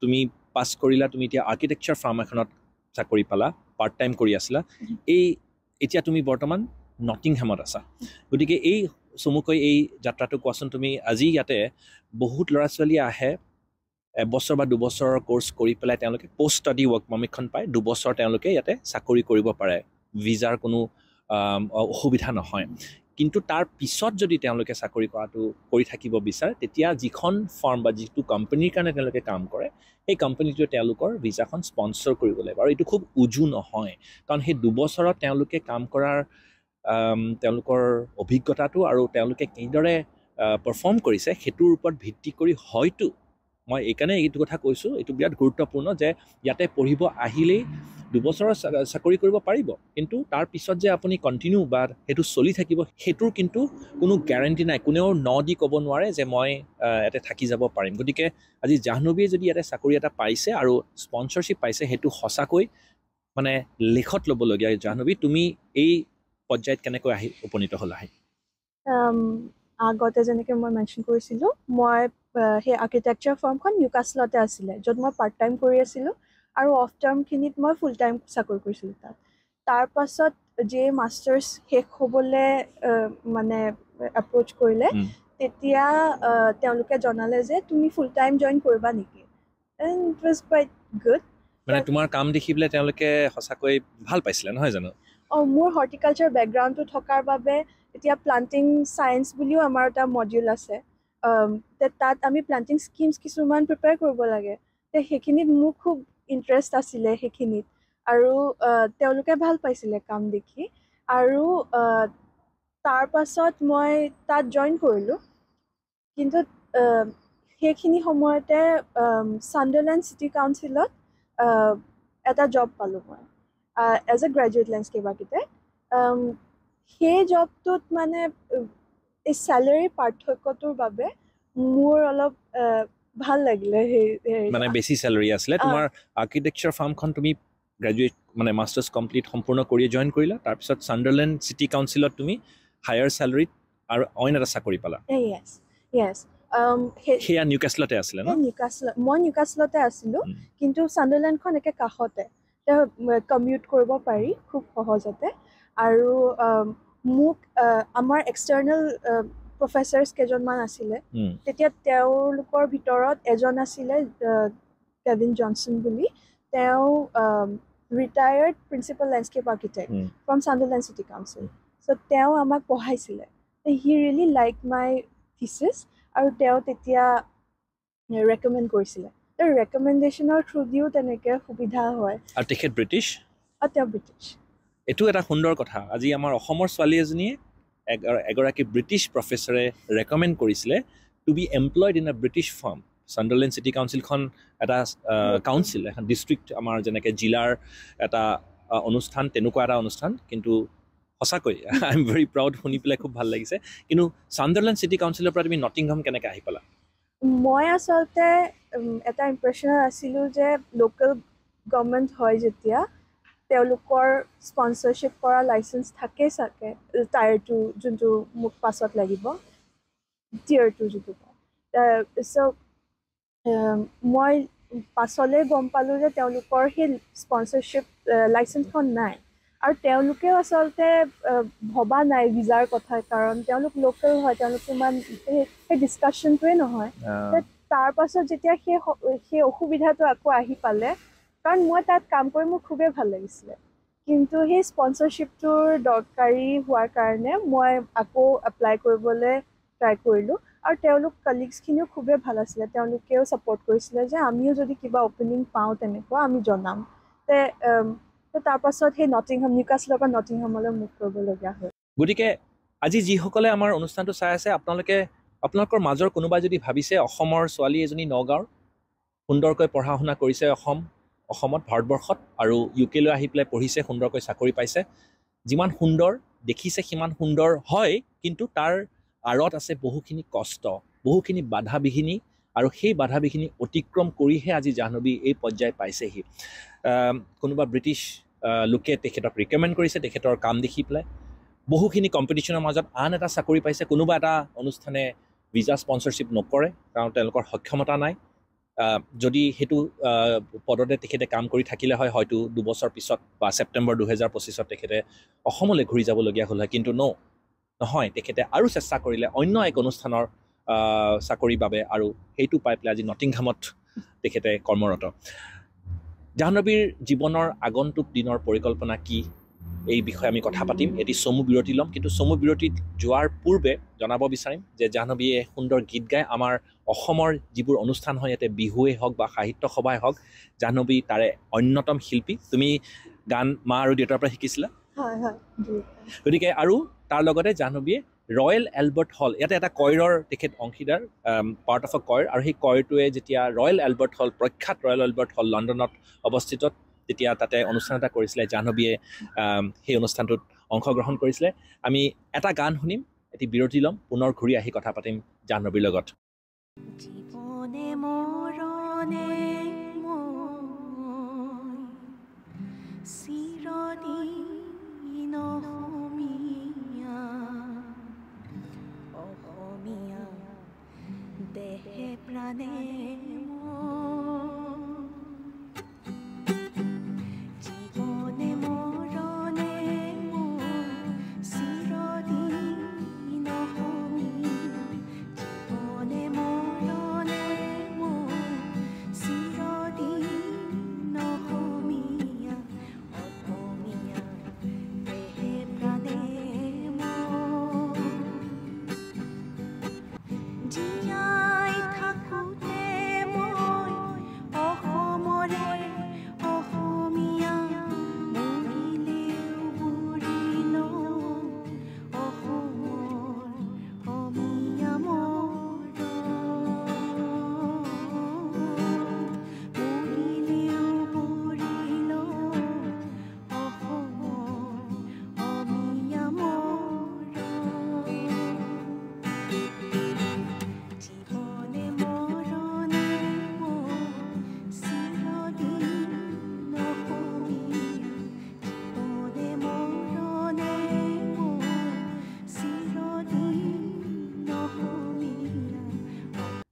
Speaker 1: তুমি পাছ কৰিলা, তুমি এতিয়া আৰ্কিটেকচাৰ ফাৰ্ম এখনত চাকৰি পালা, পাৰ্ট টাইম কৰি আছিলা, এতিয়া তুমি বৰ্তমান নটিংহামত আছা। গতিকে চমুকৈ এই যাত্ৰাটো কোৱাচোন তুমি। আজি ইয়াতে বহুত ল'ৰা ছোৱালীয়ে আহে, এবছৰ বা দুবছৰৰ কোৰ্চ কৰি পেলাই তেওঁলোকে পষ্ট ষ্টাডি ৱৰ্ক পাৰ্মিটখন পায়, 2 বছৰ তেওঁলোকে ইয়াতে চাকৰি কৰিব পাৰে, ভিজাৰ কোনো অসুবিধা নহয়। কিন্তু তাৰ পিছত যদি তেওঁলোকে চাকৰি কৰি থাকিব বিচাৰে, তেতিয়া যিখন ফাৰ্ম বা যিটো কোম্পানীৰ কাৰণে তেওঁলোকে কাম কৰে, সেই কোম্পানীটোৱে তেওঁলোকৰ ভিজাখন স্পনচৰ কৰিব লাগিব। আৰু এইটো খুব উজু নহয়, কাৰণ সেই 2 বছৰত তেওঁলোকে কাম কৰাৰ তেওঁলোকৰ অভিজ্ঞতাটো আৰু তেওঁলোকে কিদৰে পাৰফৰ্ম কৰিছে সেইটোৰ ওপৰত ভিত্তি কৰি হয়তো, মই এইকাৰণে এইটো কথা কৈছোঁ, এইটো বিৰাট গুৰুত্বপূৰ্ণ যে ইয়াতে পঢ়িব আহিলেই 2 বছৰৰ চাকৰি কৰিব পাৰিব, কিন্তু তাৰ পিছত যে আপুনি কণ্টিনিউ বা সেইটো চলি থাকিব, সেইটোৰ কিন্তু কোনো গেৰাণ্টি নাই। কোনেও দি ক'ব নোৱাৰে যে মই ইয়াতে থাকি যাব পাৰিম। গতিকে আজি জাহ্নৱীয়ে যদি ইয়াতে চাকৰি এটা পাইছে আৰু স্পনচৰশ্বিপ পাইছে, সেইটো সঁচাকৈ মানে লেখত ল'বলগীয়া। জাহ্নৱী, তুমি এই পৰ্যায়ত কেনেকৈ উপনীত হ'ল আহি
Speaker 2: আগতে যেনেকৈ মই মেনশ্যন কৰিছিলোঁ মই সেই আৰ্কিটেকচাৰ ফাৰ্মখন নিউকাছলতে আছিলে য'ত মই পাৰ্ট টাইম কৰি আছিলোঁ আৰু অফ টাৰ্মখিনিত মই ফুল টাইম চাকৰি কৰিছিলোঁ তাত তাৰপাছত যে মাষ্টাৰ্ছ শেষ হ'বলৈ মানে এপ্ৰ'চ কৰিলে তেতিয়া তেওঁলোকে জনালে যে তুমি ফুল টাইম জইন কৰিবা নেকি and it was quit good
Speaker 1: মানে তোমাৰ কাম দেখি পেলাই তেওঁলোকে সঁচাকৈ ভাল পাইছিলে নহয় জানো
Speaker 2: মোৰ হৰ্টিকালচাৰ বেকগ্ৰাউণ্ডটো থকাৰ বাবে এতিয়া প্লান্টিং চায়েন্স বুলিও আমাৰ এটা মডিউল আছে তাত আমি প্লান্টিং স্কিমছ কিছুমান প্ৰিপেয়াৰ কৰিব লাগে সেইখিনিত মোৰ খুব ইণ্টাৰেষ্ট আছিলে সেইখিনিত আৰু তেওঁলোকে ভাল পাইছিলে কাম দেখি আৰু তাৰপাছত মই তাত জইন কৰিলোঁ কিন্তু সেইখিনি সময়তে ছাণ্ডাৰলেণ্ড চিটি কাউন্সিলত এটা জব পালোঁ মই as a graduate landscape architect সেই জবটোত মানে এই চেলাৰী পাৰ্থক্যটোৰ বাবে মোৰ অলপ ভাল লাগিলে
Speaker 1: মানে বেছি চেলাৰী আছিলে তোমাৰ আৰ্কিটেকচাৰ ফাৰ্মখন তুমি গ্ৰেজুৱেট মানে মাষ্টাৰ্ছ কমপ্লিট সম্পূৰ্ণ কৰি জইন কৰিলা তাৰপিছত ছাণ্ডাৰলেণ্ড চিটি কাউন্সিলত তুমি হায়াৰ চেলাৰীত আৰু অইন এটা চাকৰি পালা
Speaker 2: য়েছ
Speaker 1: সেয়া নিউকাছলতে আছিলে ন
Speaker 2: মই নিউকাছলতে আছিলোঁ কিন্তু ছাণ্ডাৰলেণ্ডখন একে কাষতে কমিউট কৰিব পাৰি খুব সহজতে আৰু মোক আমাৰ এক্সটাৰ্নেল প্ৰফেচাৰ্ছ কেইজনমান আছিলে তেতিয়া তেওঁলোকৰ ভিতৰত এজন আছিলে কেভিন জনছন বুলি তেওঁ retired principal landscape architect from Sunderland city council so' তেওঁ আমাক পঢ়াইছিলে হি ৰিয়েলি লাইক মাই থিচিছ আৰু তেওঁ তেতিয়া ৰেকমেণ্ড কৰিছিলে ৰেকমেণ্ডেশ্যনৰ থ্ৰুদিও তেনেকৈ সুবিধা হয়
Speaker 1: আৰু তেখেত ব্ৰিটিছ
Speaker 2: তেওঁ ব্ৰিটিছ
Speaker 1: এইটো এটা সুন্দৰ কথা আজি আমাৰ অসমৰ ছোৱালী এজনীয়ে এগৰাকী ব্ৰিটিছ প্ৰফেচৰে ৰেকমেণ্ড কৰিছিলে to be employed in a British firm Sunderland city কাউন্সিলখন এটা কাউন্সিল এখন ডিষ্ট্ৰিক্ট আমাৰ যেনেকৈ জিলাৰ এটা অনুষ্ঠান তেনেকুৱা এটা অনুষ্ঠান কিন্তু সঁচাকৈ আই এম ভেৰি প্ৰাউড শুনি পেলাই খুব ভাল লাগিছে কিন্তু ছাণ্ডাৰলেণ্ড চিটি কাউন্সিলৰ পৰা তুমি নটিংহাম কেনেকৈ আহি পালা
Speaker 2: মই আচলতে এটা ইম্প্ৰেশ্যনত আছিলোঁ যে লোকেল গভৰ্ণমেণ্ট হয় যেতিয়া তেওঁলোকৰ স্পনচৰশ্বিপ কৰা লাইচেঞ্চ থাকেই চাগে টায়াৰ 2 যোনটো মোক পাছত লাগিব টিয়াৰ 2 যোনটো চ' মই পাছলৈ গম পালোঁ যে তেওঁলোকৰ সেই স্পনচৰশ্বিপ লাইচেঞ্চখন নাই আৰু তেওঁলোকেও আচলতে ভবা নাই ভিজাৰ কথা কাৰণ তেওঁলোক লোকেল হয় তেওঁলোক ইমান সেই ডিছকাশ্যনটোৱে নহয় তাৰ পাছত যেতিয়া সেই অসুবিধাটো আকৌ আহি পালে কাৰণ মই তাত কাম কৰি মোৰ খুবেই ভাল লাগিছিলে কিন্তু সেই স্পনচৰশ্বিপটোৰ দৰকাৰী হোৱাৰ কাৰণে মই আকৌ এপ্লাই কৰিবলৈ ট্ৰাই কৰিলোঁ আৰু তেওঁলোক কলিগছখিনিও খুবেই ভাল আছিলে তেওঁলোকেও ছাপৰ্ট কৰিছিলে যে আমিও যদি কিবা অপেনিং পাওঁ তেনেকুৱা আমি জনাম তাৰপাছত সেই নটিংহাম নিউকাছলৰ পৰা নটিংহামলৈ মুভ কৰিবলগীয়া হ'ল
Speaker 1: গতিকে আজি যিসকলে আমাৰ অনুষ্ঠানটো চাই আছে আপোনালোকৰ মাজৰ কোনোবাই যদি ভাবিছে অসমৰ ছোৱালী এজনী নগাঁৱৰ সুন্দৰকৈ পঢ়া শুনা কৰিছে অসমত ভাৰতবৰ্ষত আৰু UK লৈ আহি পেলাই পঢ়িছে সুন্দৰকৈ চাকৰি পাইছে যিমান সুন্দৰ দেখিছে সিমান সুন্দৰ হয় কিন্তু তাৰ আঁৰত আছে বহুখিনি কষ্ট বহুখিনি বাধা বিঘিনি আৰু সেই বাধা বিঘিনি অতিক্ৰম কৰিহে আজি জাহ্নৱী এই পৰ্যায় পাইছেহি কোনোবা ব্ৰিটিছ লোকে তেখেতক ৰিকমেণ্ড কৰিছে তেখেতৰ কাম দেখি পেলাই বহুখিনি কম্পিটিশ্যনৰ মাজত আন এটা চাকৰি পাইছে কোনোবা এটা অনুষ্ঠানে ভিজা স্পনচৰশ্বিপ নকৰে কাৰণ তেওঁলোকৰ সক্ষমতা নাই যদি সেইটো পদতে তেখেতে কাম কৰি থাকিলে হয় হয়তো 2 বছৰ পিছত বা ছেপ্টেম্বৰ 2025 তেখেতে অসমলৈ ঘূৰি যাবলগীয়া হ'ল হয় কিন্তু নহয় তেখেতে আৰু চেষ্টা কৰিলে অন্য এক অনুষ্ঠানৰ চাকৰিৰ বাবে আৰু সেইটো পাই পেলাই আজি নটিংহামত তেখেতে কৰ্মৰত জাহ্নৱীৰ জীৱনৰ আগন্তুক দিনৰ পৰিকল্পনা কি এই বিষয়ে আমি কথা পাতিম এটি চমু বিৰতি ল'ম কিন্তু চমু বিৰতিত যোৱাৰ পূৰ্বে জনাব বিচাৰিম যে জাহ্নৱীয়ে সুন্দৰ গীত গায় আমাৰ অসমৰ যিবোৰ অনুষ্ঠান হয় ইয়াতে বিহুৱে হওক বা সাহিত্য সভাই হওক জাহ্নৱী তাৰে অন্যতম শিল্পী তুমি গান মা আৰু দেউতাৰ পৰা শিকিছিলা
Speaker 2: হয়
Speaker 1: গতিকে আৰু তাৰ লগতে জাহ্নৱীয়ে ৰয়েল এলবাৰ্ট হল ইয়াতে এটা কয়ৰৰ তেখেত অংশীদাৰ পাৰ্ট অফ এ কয়ৰ আৰু সেই কয়ৰটোৱে যেতিয়া ৰয়েল এলবাৰ্ট হল প্ৰখ্যাত ৰয়েল এলবাৰ্ট হল লণ্ডনত অৱস্থিত তেতিয়া তাতে অনুষ্ঠান এটা কৰিছিলে জাহ্নৱীয়ে সেই অনুষ্ঠানটোত অংশগ্ৰহণ কৰিছিলে আমি এটা গান শুনিম এটি বিৰতি ল'ম পুনৰ ঘূৰি আহি কথা পাতিম জাহ্নৱীৰ লগত
Speaker 3: জীৱনে মৰণে চিৰদিন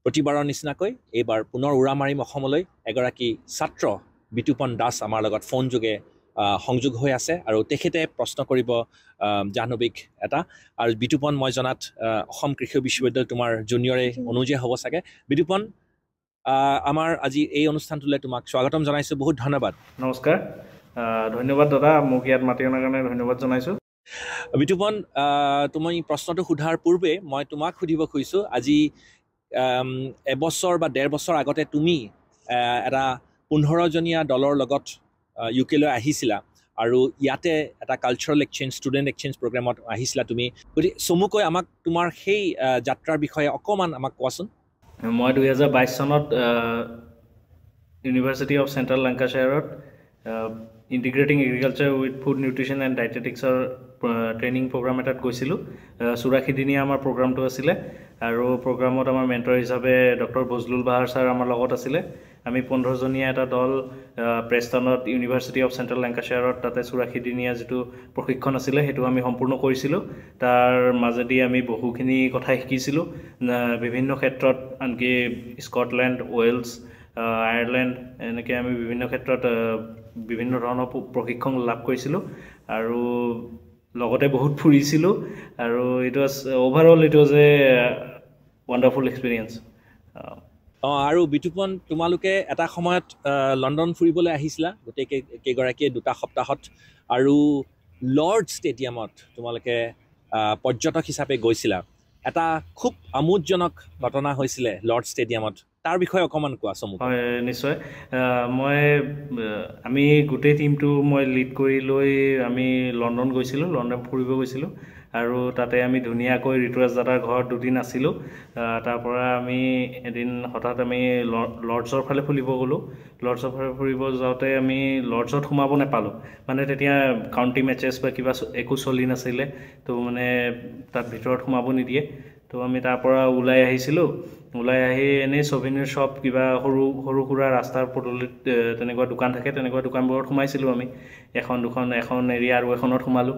Speaker 1: প্ৰতিবাৰৰ নিচিনাকৈ এইবাৰ পুনৰ উৰা মাৰিম অসমলৈ এগৰাকী ছাত্ৰ বিতুপন দাস আমাৰ লগত ফোন যোগে সংযোগ হৈ আছে আৰু তেখেতে প্ৰশ্ন কৰিব জাহ্নৱীক এটা আৰু বিতুপন মই জনাত অসম কৃষি বিশ্ববিদ্যালয় তোমাৰ জুনিয়ৰে অনুজে হ'ব চাগে বিতুপন আমাৰ আজি এই অনুষ্ঠানটোলৈ তোমাক স্বাগতম জনাইছোঁ বহুত ধন্যবাদ
Speaker 4: নমস্কাৰ ধন্যবাদ দাদা মোক ইয়াত মাতি অনাৰ কাৰণে ধন্যবাদ জনাইছোঁ
Speaker 1: বিতুপন তুমি প্ৰশ্নটো সোধাৰ পূৰ্বে মই তোমাক সুধিব খুজিছোঁ আজি এবছৰ বা 1.5 বছৰ আগতে তুমি এটা 15জনীয়া দলৰ লগত ইউকেলৈ আহিছিলা আৰু ইয়াতে এটা কালচাৰেল এক্সচেঞ্জ ষ্টুডেণ্ট এক্সচেঞ্জ প্ৰগ্ৰেমত আহিছিলা তুমি গতিকে চমুকৈ আমাক তোমাৰ সেই যাত্ৰাৰ বিষয়ে অকণমান আমাক কোৱাচোন
Speaker 4: মই 2022 চনত ইউনিভাৰ্চিটি অফ চেণ্ট্ৰেল লেংকাশ্বায়াৰত integrating agriculture with food nutrition and ডায়েটেটিক্সৰ ট্ৰেইনিং প্ৰগ্ৰাম এটাত গৈছিলোঁ 84 দিনীয়া আমাৰ প্ৰগ্ৰামটো আছিলে আৰু প্ৰগ্ৰামত আমাৰ মেণ্টৰ হিচাপে ডক্টৰ বজলুল বাহাৰ ছাৰ আমাৰ লগত আছিলে আমি 15জনীয়া এটা দল প্ৰেষ্টনত ইউনিভাৰ্চিটি অফ চেণ্ট্ৰেল লেংকাশ্বায়াৰত তাতে 84 দিনীয়া যিটো প্ৰশিক্ষণ আছিলে সেইটো আমি সম্পূৰ্ণ কৰিছিলোঁ তাৰ মাজেদি আমি বহুখিনি কথা শিকিছিলোঁ বিভিন্ন ক্ষেত্ৰত আনকি স্কটলেণ্ড ৱেলছ আয়াৰলেণ্ড এনেকৈ আমি বিভিন্ন ক্ষেত্ৰত বিভিন্ন ধৰণৰ প্ৰশিক্ষণ লাভ কৰিছিলোঁ আৰু লগতে বহুত ফুৰিছিলোঁ আৰু it was overall it was a wonderful experience
Speaker 1: আৰু বিতুপন তোমালোকে এটা সময়ত লণ্ডন ফুৰিবলৈ আহিছিলা গোটেই কেইগৰাকীয়ে 2 সপ্তাহত আৰু লৰ্ড ষ্টেডিয়ামত তোমালোকে পৰ্যটক হিচাপে গৈছিলা এটা খুব আমোদজনক ঘটনা হৈছিলে লৰ্ড ষ্টেডিয়ামত তাৰ বিষয়ে অকণমান কোৱা চমু
Speaker 4: হয় নিশ্চয় আমি গোটেই টিমটো মই লিড কৰি লৈ আমি লণ্ডন গৈছিলোঁ লণ্ডন ফুৰিব গৈছিলোঁ আৰু তাতে আমি ধুনীয়াকৈ ঋতুৰাজ দাদাৰ ঘৰত 2 দিন আছিলোঁ তাৰ পৰা আমি এদিন হঠাৎ আমি লৰ্ডছৰ ফালে ফুৰিব গ'লোঁ লৰ্ডছৰ ফালে ফুৰিব যাওঁতে আমি লৰ্ডছত সোমাব নাপালোঁ মানে তেতিয়া কাউণ্টি মেচেছ বা কিবা একো চলি নাছিলে তো মানে তাত ভিতৰত সোমাব নিদিয়ে তো আমি তাৰ পৰা ওলাই আহিছিলোঁ ওলাই আহি এনেই ছভিনিৰ শ্বপ কিবা সৰু সৰু সুৰা ৰাস্তাৰ পদূলিত তেনেকুৱা দোকান থাকে তেনেকুৱা দোকানবোৰত সোমাইছিলোঁ আমি এখন এৰিয়া আৰু এখনত সোমালোঁ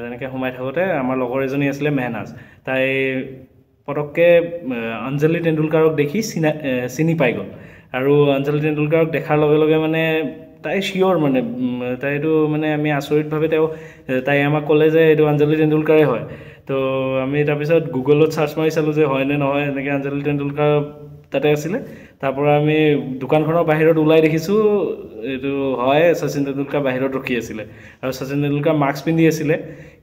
Speaker 4: তেনেকৈ সোমাই থাকোঁতে আমাৰ লগৰ এজনী আছিলে মেহনাজ তাই পটককৈ অঞ্জলি তেণ্ডুলকাৰক দেখি চিনি পাই গ'ল আৰু অঞ্জলি তেণ্ডুলকাৰক দেখাৰ লগে লগে মানে তাই চিয়'ৰ মানে তাইটো মানে আমি আচৰিতভাৱে তাই আমাক ক'লে যে এইটো অঞ্জলি তেণ্ডুলকাৰে হয় তো আমি তাৰপিছত গুগলত চাৰ্চ মাৰি চালোঁ যে হয়নে নহয় এনেকৈ অঞ্জলি তেণ্ডুলকাৰ তাতে আছিলে তাৰ পৰা আমি দোকানখনৰ বাহিৰত ওলাই দেখিছোঁ এইটো হয় শচীন তেণ্ডুলকাৰ বাহিৰত ৰখি আছিলে আৰু শচীন তেণ্ডুলকাৰ মাস্ক পিন্ধি আছিলে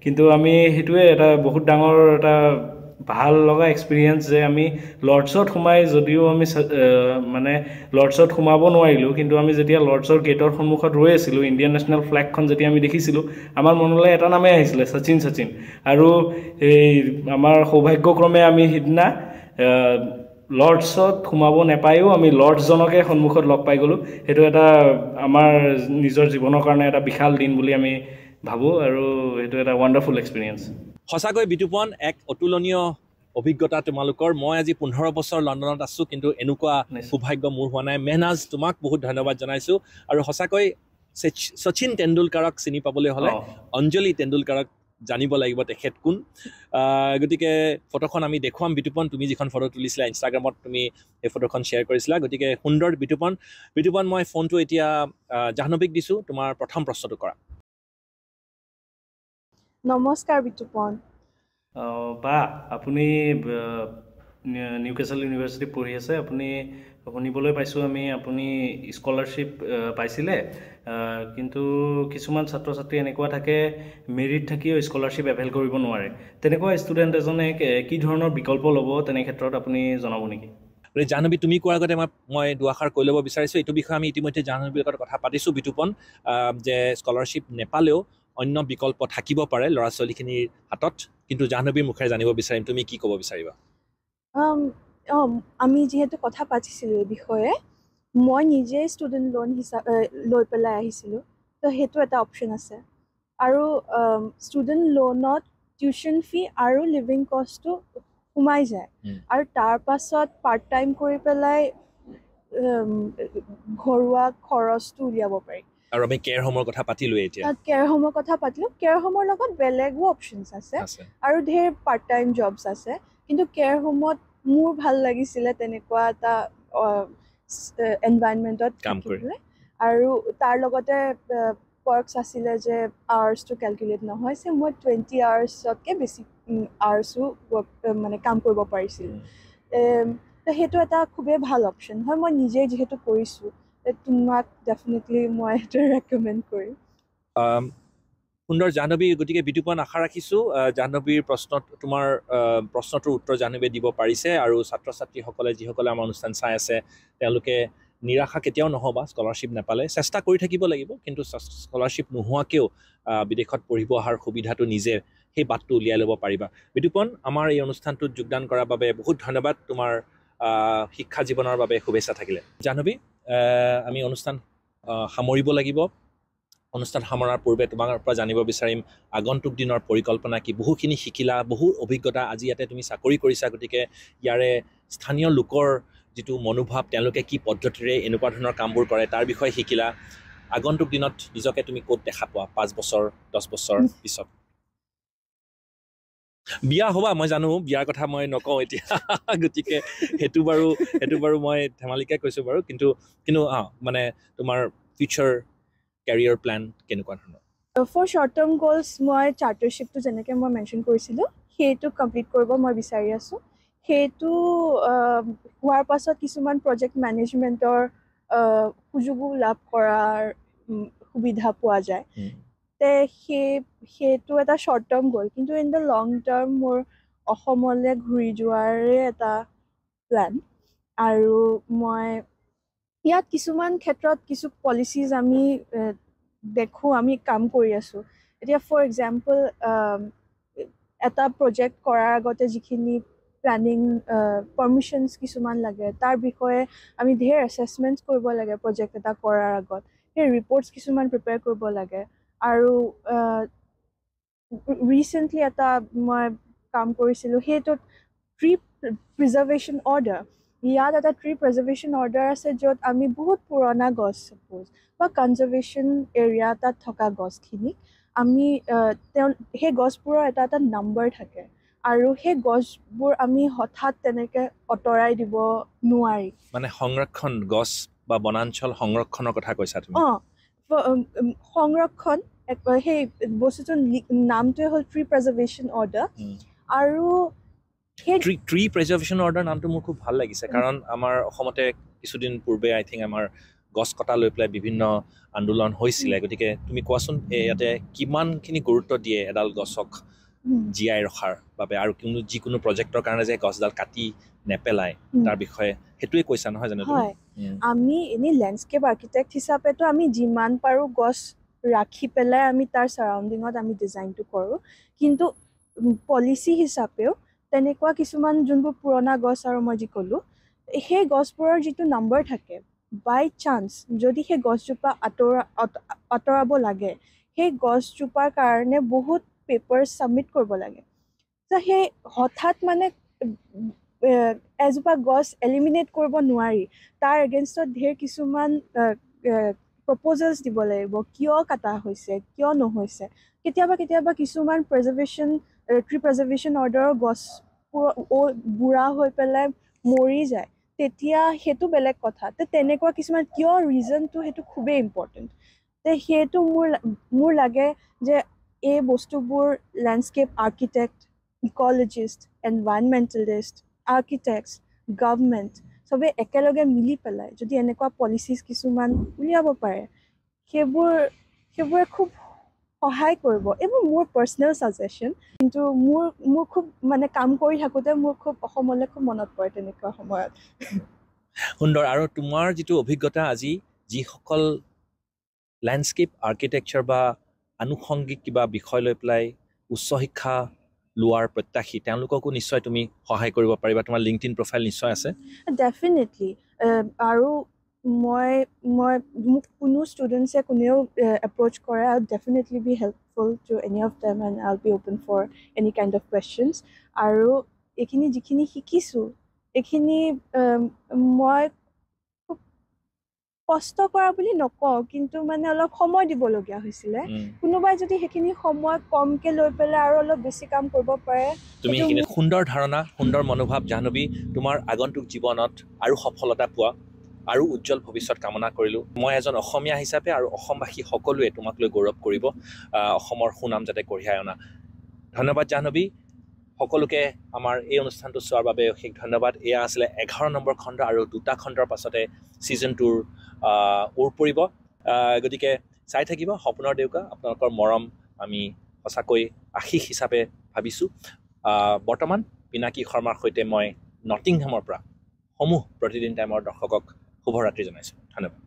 Speaker 4: কিন্তু আমি সেইটোৱে এটা বহুত ডাঙৰ এটা ভাল লগা এক্সপিৰিয়েঞ্চ যে আমি লৰ্ডছত সোমাই যদিও আমি মানে লৰ্ডছত সোমাব নোৱাৰিলোঁ কিন্তু আমি যেতিয়া লৰ্ডছৰ গেটৰ সন্মুখত ৰৈ আছিলোঁ ইণ্ডিয়ান নেশ্যনেল ফ্লেগখন যেতিয়া আমি দেখিছিলোঁ আমাৰ মনলৈ এটা নামেই আহিছিলে শচীন আৰু এই আমাৰ সৌভাগ্যক্ৰমে আমি সিদিনা লৰ্ডছত সোমাব নাপায়ো আমি লৰ্ডছজনকে সন্মুখত লগ পাই গ'লোঁ সেইটো এটা আমাৰ নিজৰ জীৱনৰ কাৰণে এটা বিশাল দিন বুলি আমি ভাবোঁ আৰু সেইটো এটা ৱাণ্ডাৰফুল এক্সপিৰিয়েঞ্চ
Speaker 1: সঁচাকৈ বিতুপন এক অতুলনীয় অভিজ্ঞতা তোমালোকৰ মই আজি 15 বছৰ লণ্ডনত আছোঁ কিন্তু এনেকুৱা সৌভাগ্য মোৰ হোৱা নাই মেহনাজ তোমাক বহুত ধন্যবাদ জনাইছোঁ আৰু সঁচাকৈ শচীন তেণ্ডুলকাৰক চিনি পাবলৈ হ'লে অঞ্জলি তেণ্ডুলকাৰক জানিব লাগিব তেখেত কোন গতিকে ফটোখন আমি দেখুৱাম বিতুপন তুমি যিখন ফটো তুলিছিলা ইনষ্টাগ্ৰামত তুমি এই ফটোখন শ্বেয়াৰ কৰিছিলা গতিকে সুন্দৰ বিতুপন মই ফোনটো এতিয়া জাহ্নৱীক দিছোঁ তোমাৰ প্ৰথম প্ৰশ্নটো কৰা
Speaker 2: নমস্কাৰ বিতুপন
Speaker 4: বা আপুনি নিউকেছল ইউনিভাৰ্চিটি পঢ়ি আছে আপুনি শুনিবলৈ পাইছোঁ আমি আপুনি স্কলাৰশ্বিপ পাইছিলে কিন্তু কিছুমান ছাত্ৰ ছাত্ৰী এনেকুৱা থাকে মেৰিট থাকিও স্কলাৰশ্বিপ এভেইল কৰিব নোৱাৰে তেনেকুৱা ষ্টুডেণ্ট এজনে কি ধৰণৰ বিকল্প ল'ব তেনে ক্ষেত্ৰত আপুনি জনাব নেকি
Speaker 1: জাহ্নৱী তুমি কোৱাৰ আগতে মই দুআষাৰ কৈ ল'ব বিচাৰিছোঁ এইটো বিষয়ে আমি ইতিমধ্যে জাহ্নৱীৰ লগত কথা পাতিছোঁ বিতুপন যে স্কলাৰশ্বিপ নেপালেও অন্য বিকল্প থাকিব পাৰে ল'ৰা ছোৱালীখিনিৰ হাতত কিন্তু জাহ্নৱীৰ মুখেৰে জানিব বিচাৰিম তুমি কি ক'ব বিচাৰিবা
Speaker 2: আমি যিহেতু কথা পাতিছিলোঁ এই বিষয়ে মই নিজে ষ্টুডেণ্ট লোন লৈ পেলাই আহিছিলোঁ তো সেইটো এটা অপশ্যন আছে আৰু ষ্টুডেণ্ট লোনত টিউশ্যন ফি আৰু লিভিং কষ্টটো সোমাই যায় আৰু তাৰ পাছত পাৰ্ট টাইম কৰি পেলাই ঘৰুৱা খৰচটো উলিয়াব পাৰি
Speaker 1: আৰু আমি কেয়াৰ হোমৰ কথা পাতিলোঁ এতিয়া
Speaker 2: কেয়াৰ হোমৰ কথা পাতিলোঁ কেয়াৰ হোমৰ লগত বেলেগো অপশ্যনছ আছে আৰু ধেৰ পাৰ্ট টাইম জবছ আছে কিন্তু কেয়াৰ হোমত মোৰ ভাল লাগিছিলে তেনেকুৱা এটা এনভাইৰনমেণ্টত
Speaker 1: কাম কৰি।
Speaker 2: থাকিবলৈ আৰু তাৰ লগতে পাৰ্কছ আছিলে যে আৱাৰ্ছটো কেলকুলেট নহয় যে মই 20 আৱাৰ্ছতকৈ বেছি আৱাৰ্ছো মানে কাম কৰিব পাৰিছিলোঁ তো সেইটো এটা খুবেই ভাল অপশ্যন হয় মই নিজে যিহেতু কৰিছোঁ তোমাক ডেফিনেটলি মই সেইটো ৰেকমেণ্ড কৰিম
Speaker 1: সুন্দৰ জাহ্নৱী গতিকে বিতুপন আশা ৰাখিছোঁ জাহ্নৱীৰ তোমাৰ প্ৰশ্নটোৰ উত্তৰ জাহ্নৱীয়ে দিব পাৰিছে আৰু ছাত্ৰ ছাত্ৰীসকলে যিসকলে আমাৰ অনুষ্ঠান চাই আছে তেওঁলোকে নিৰাশা কেতিয়াও নহ'বা স্কলাৰশ্বিপ নাপালে চেষ্টা কৰি থাকিব লাগিব কিন্তু স্কলাৰশ্বিপ নোহোৱাকৈও বিদেশত পঢ়িব অহাৰ সুবিধাটো নিজে সেই বাটটো উলিয়াই ল'ব পাৰিবা বিতুপন আমাৰ এই অনুষ্ঠানটোত যোগদান কৰাৰ বাবে বহুত ধন্যবাদ তোমাৰ শিক্ষা জীৱনৰ বাবে শুভেচ্ছা থাকিলে জাহ্নৱী আমি অনুষ্ঠান সামৰিব লাগিব অনুষ্ঠান সামৰাৰ পূৰ্বে তোমাৰ পৰা জানিব বিচাৰিম আগন্তুক দিনৰ পৰিকল্পনা কি বহুখিনি শিকিলা বহু অভিজ্ঞতা আজি ইয়াতে তুমি চাকৰি কৰিছা গতিকে ইয়াৰে স্থানীয় লোকৰ যিটো মনোভাৱ তেওঁলোকে কি পদ্ধতিৰে এনেকুৱা ধৰণৰ কামবোৰ কৰে তাৰ বিষয়ে শিকিলা আগন্তুক দিনত নিজকে তুমি ক'ত দেখা পোৱা 5 বছৰ 10 বছৰ পিছত বিয়া হ'বা মই জানো বিয়াৰ কথা মই নকওঁ এতিয়া গতিকে সেইটো বাৰু মই ধেমালিকে কৈছোঁ বাৰু কিন্তু মানে তোমাৰ ফিউচাৰ কেৰিয়াৰ প্লেন কেনেকুৱা ধৰণৰ
Speaker 2: ফৰ শ্বৰ্ট টাৰ্ম গ'লছ মই চাৰ্টাৰশ্বিপটো যেনেকৈ মই মেনশ্যন কৰিছিলোঁ সেইটো কমপ্লিট কৰিব মই বিচাৰি আছোঁ সেইটো হোৱাৰ পাছত কিছুমান প্ৰজেক্ট মেনেজমেণ্টৰ সুযোগো লাভ কৰাৰ সুবিধা পোৱা যায় তে সেইটো এটা শ্বৰ্ট টাৰ্ম গ'ল কিন্তু ইন দ্য লং টাৰ্ম মোৰ অসমলৈ ঘূৰি যোৱাৰে এটা প্লেন আৰু মই ইয়াত কিছুমান ক্ষেত্ৰত কিছু পলিচিজ আমি দেখোঁ আমি কাম কৰি আছোঁ এতিয়া ফৰ এক্সাম্পল এটা প্ৰজেক্ট কৰাৰ আগতে যিখিনি প্লেনিং পাৰ্মিশ্যনছ কিছুমান লাগে তাৰ বিষয়ে আমি ধেৰ এছেছমেণ্টছ কৰিব লাগে প্ৰজেক্ট এটা কৰাৰ আগত সেই ৰিপৰ্টছ কিছুমান প্ৰিপেয়াৰ কৰিব লাগে আৰু ৰিচেণ্টলি এটা মই কাম কৰিছিলোঁ সেইটোত ট্ৰি প্ৰিজাৰ্ভেশ্যন অৰ্ডাৰ ইয়াত এটা ট্ৰি প্ৰিজাৰ্ভেশ্যন অৰ্ডাৰ আছে য'ত আমি বহুত পুৰণা গছ ছাপ'জ বা কনজাৰ্ভেশ্যন এৰিয়া তাত থকা গছখিনিক আমি সেই গছবোৰৰ এটা নাম্বাৰ থাকে আৰু সেই গছবোৰ আমি হঠাৎ তেনেকৈ আঁতৰাই দিব নোৱাৰি
Speaker 1: মানে সংৰক্ষণ গছ বা বনাঞ্চল সংৰক্ষণৰ কথা কৈছা তুমি
Speaker 2: সংৰক্ষণ সেই বস্তুটোৰ নামটোৱে হ'ল ট্ৰি প্ৰিজাৰ্ভেশ্যন অৰ্ডাৰ আৰু সেই
Speaker 1: ট্ৰি প্ৰিজাৰ্ভেশ্যন অৰ্ডাৰ নামটো মোৰ খুব ভাল লাগিছে কাৰণ আমাৰ অসমতে কিছুদিন পূৰ্বে আই থিংক আমাৰ গছ কটা লৈ পেলাই বিভিন্ন আন্দোলন হৈছিলে গতিকে তুমি কোৱাচোন ইয়াতে কিমানখিনি গুৰুত্ব দিয়ে এডাল গছক জীয়াই ৰখাৰ বাবে আৰু যিকোনো প্ৰজেক্টৰ কাৰণে যে গছডাল কাটি নেপেলায় তাৰ বিষয়ে সেইটোৱে কৈছা নহয় জানো
Speaker 2: হয় আমি এনেই লেণ্ডস্কেপ আৰ্কিটেক্ট হিচাপেতো আমি যিমান পাৰোঁ গছ ৰাখি পেলাই আমি তাৰ চাৰাউণ্ডিঙত আমি ডিজাইনটো কৰোঁ কিন্তু পলিচি হিচাপেও তেনেকুৱা কিছুমান যোনবোৰ পুৰণা গছ আৰু মই যি ক'লোঁ সেই গছবোৰৰ যিটো নম্বৰ থাকে বাই চান্স যদি সেই গছজোপা আঁতৰাব লাগে সেই গছজোপাৰ কাৰণে বহুত পেপাৰ্ছ ছাবমিট কৰিব লাগে তো সেই হঠাৎ মানে এজোপা গছ এলিমিনেট কৰিব নোৱাৰি তাৰ এগেইনষ্টত ধেৰ কিছুমান প্ৰপ'জেলছ দিব লাগিব কিয় কটা হৈছে কিয় নহৈছে কেতিয়াবা কিছুমান ট্ৰি প্ৰিজাৰ্ভেশ্যন অৰ্ডাৰৰ গছবোৰ বুঢ়া হৈ পেলাই মৰি যায় তেতিয়া সেইটো বেলেগ কথা তেনেকুৱা কিছুমান কিয় ৰিজনটো সেইটো খুবেই ইম্পৰ্টেণ্ট সেইটো মোৰ লাগে যে এই বস্তুবোৰ লেণ্ডস্কেপ আৰ্কিটেক্ট ইক'লজিষ্ট এনভাইৰনমেণ্টেলিষ্ট আৰ্কিটেক্টছ গভৰ্ণমেণ্ট চবেই একেলগে মিলি পেলাই যদি এনেকুৱা পলিচিজ কিছুমান উলিয়াব পাৰে সেইবোৰে খুব সহায় কৰিব এইবোৰ মোৰ পাৰ্চনেল ছাজেশ্যন কিন্তু মোৰ খুব মানে কাম কৰি থাকোঁতে মোৰ খুব অসমলৈ খুব মনত পৰে তেনেকুৱা সময়ত
Speaker 1: সুন্দৰ আৰু তোমাৰ যিটো অভিজ্ঞতা আজি যিসকল লেণ্ডস্কেপ আৰ্কিটেক্সাৰ বা আনুষংগিক কিবা বিষয় লৈ পেলাই উচ্চ শিক্ষা লোৱাৰ প্ৰত্যাশী তেওঁলোককো নিশ্চয় তুমি সহায় কৰিব পাৰিবা তোমাৰ লিংকডইন প্ৰফাইল নিশ্চয় আছে
Speaker 2: ডেফিনেটলি আৰু মোক কোনো ষ্টুডেণ্টছে কোনেও এপ্ৰ'চ কৰে I will definitely be helpful to any of them and I will be open for any kind of কুৱেশ্যনছ আৰু এইখিনি যিখিনি শিকিছোঁ এইখিনি মই কষ্ট কৰা বুলি নকওঁ কিন্তু মানে অলপ সময় দিবলগীয়া হৈছিলে কোনোবাই যদি সেইখিনি সময় কমকে লৈ পেলাই আৰু অলপ বেছি কাম কৰিব পাৰে
Speaker 1: তুমি সেইখিনি সুন্দৰ ধাৰণা সুন্দৰ মনোভাৱ জাহ্নৱী তোমাৰ আগন্তুক জীৱনত আৰু সফলতা পোৱা আৰু উজ্জ্বল ভৱিষ্যত কামনা কৰিলোঁ মই এজন অসমীয়া হিচাপে আৰু অসমবাসী সকলোৱে তোমাক লৈ গৌৰৱ কৰিব অসমৰ সুনাম যাতে কঢ়িয়াই অনা ধন্যবাদ জাহ্নৱী সকলোকে আমাৰ এই অনুষ্ঠানটো চোৱাৰ বাবে অশেষ ধন্যবাদ এয়া আছিলে 11 নম্বৰ খণ্ড আৰু দুটা খণ্ডৰ পাছতে ছিজন 2ৰ ওৰ পৰিব গতিকে চাই থাকিব সপোনৰ ডেউকা আপোনালোকৰ মৰম আমি সঁচাকৈ আশীষ হিচাপে ভাবিছোঁ বৰ্তমান পিনাকী শৰ্মাৰ সৈতে মই নটিংহামৰ পৰা সমূহ প্ৰতিদিন টাইমৰ দৰ্শকক শুভৰাত্ৰি জনাইছোঁ ধন্যবাদ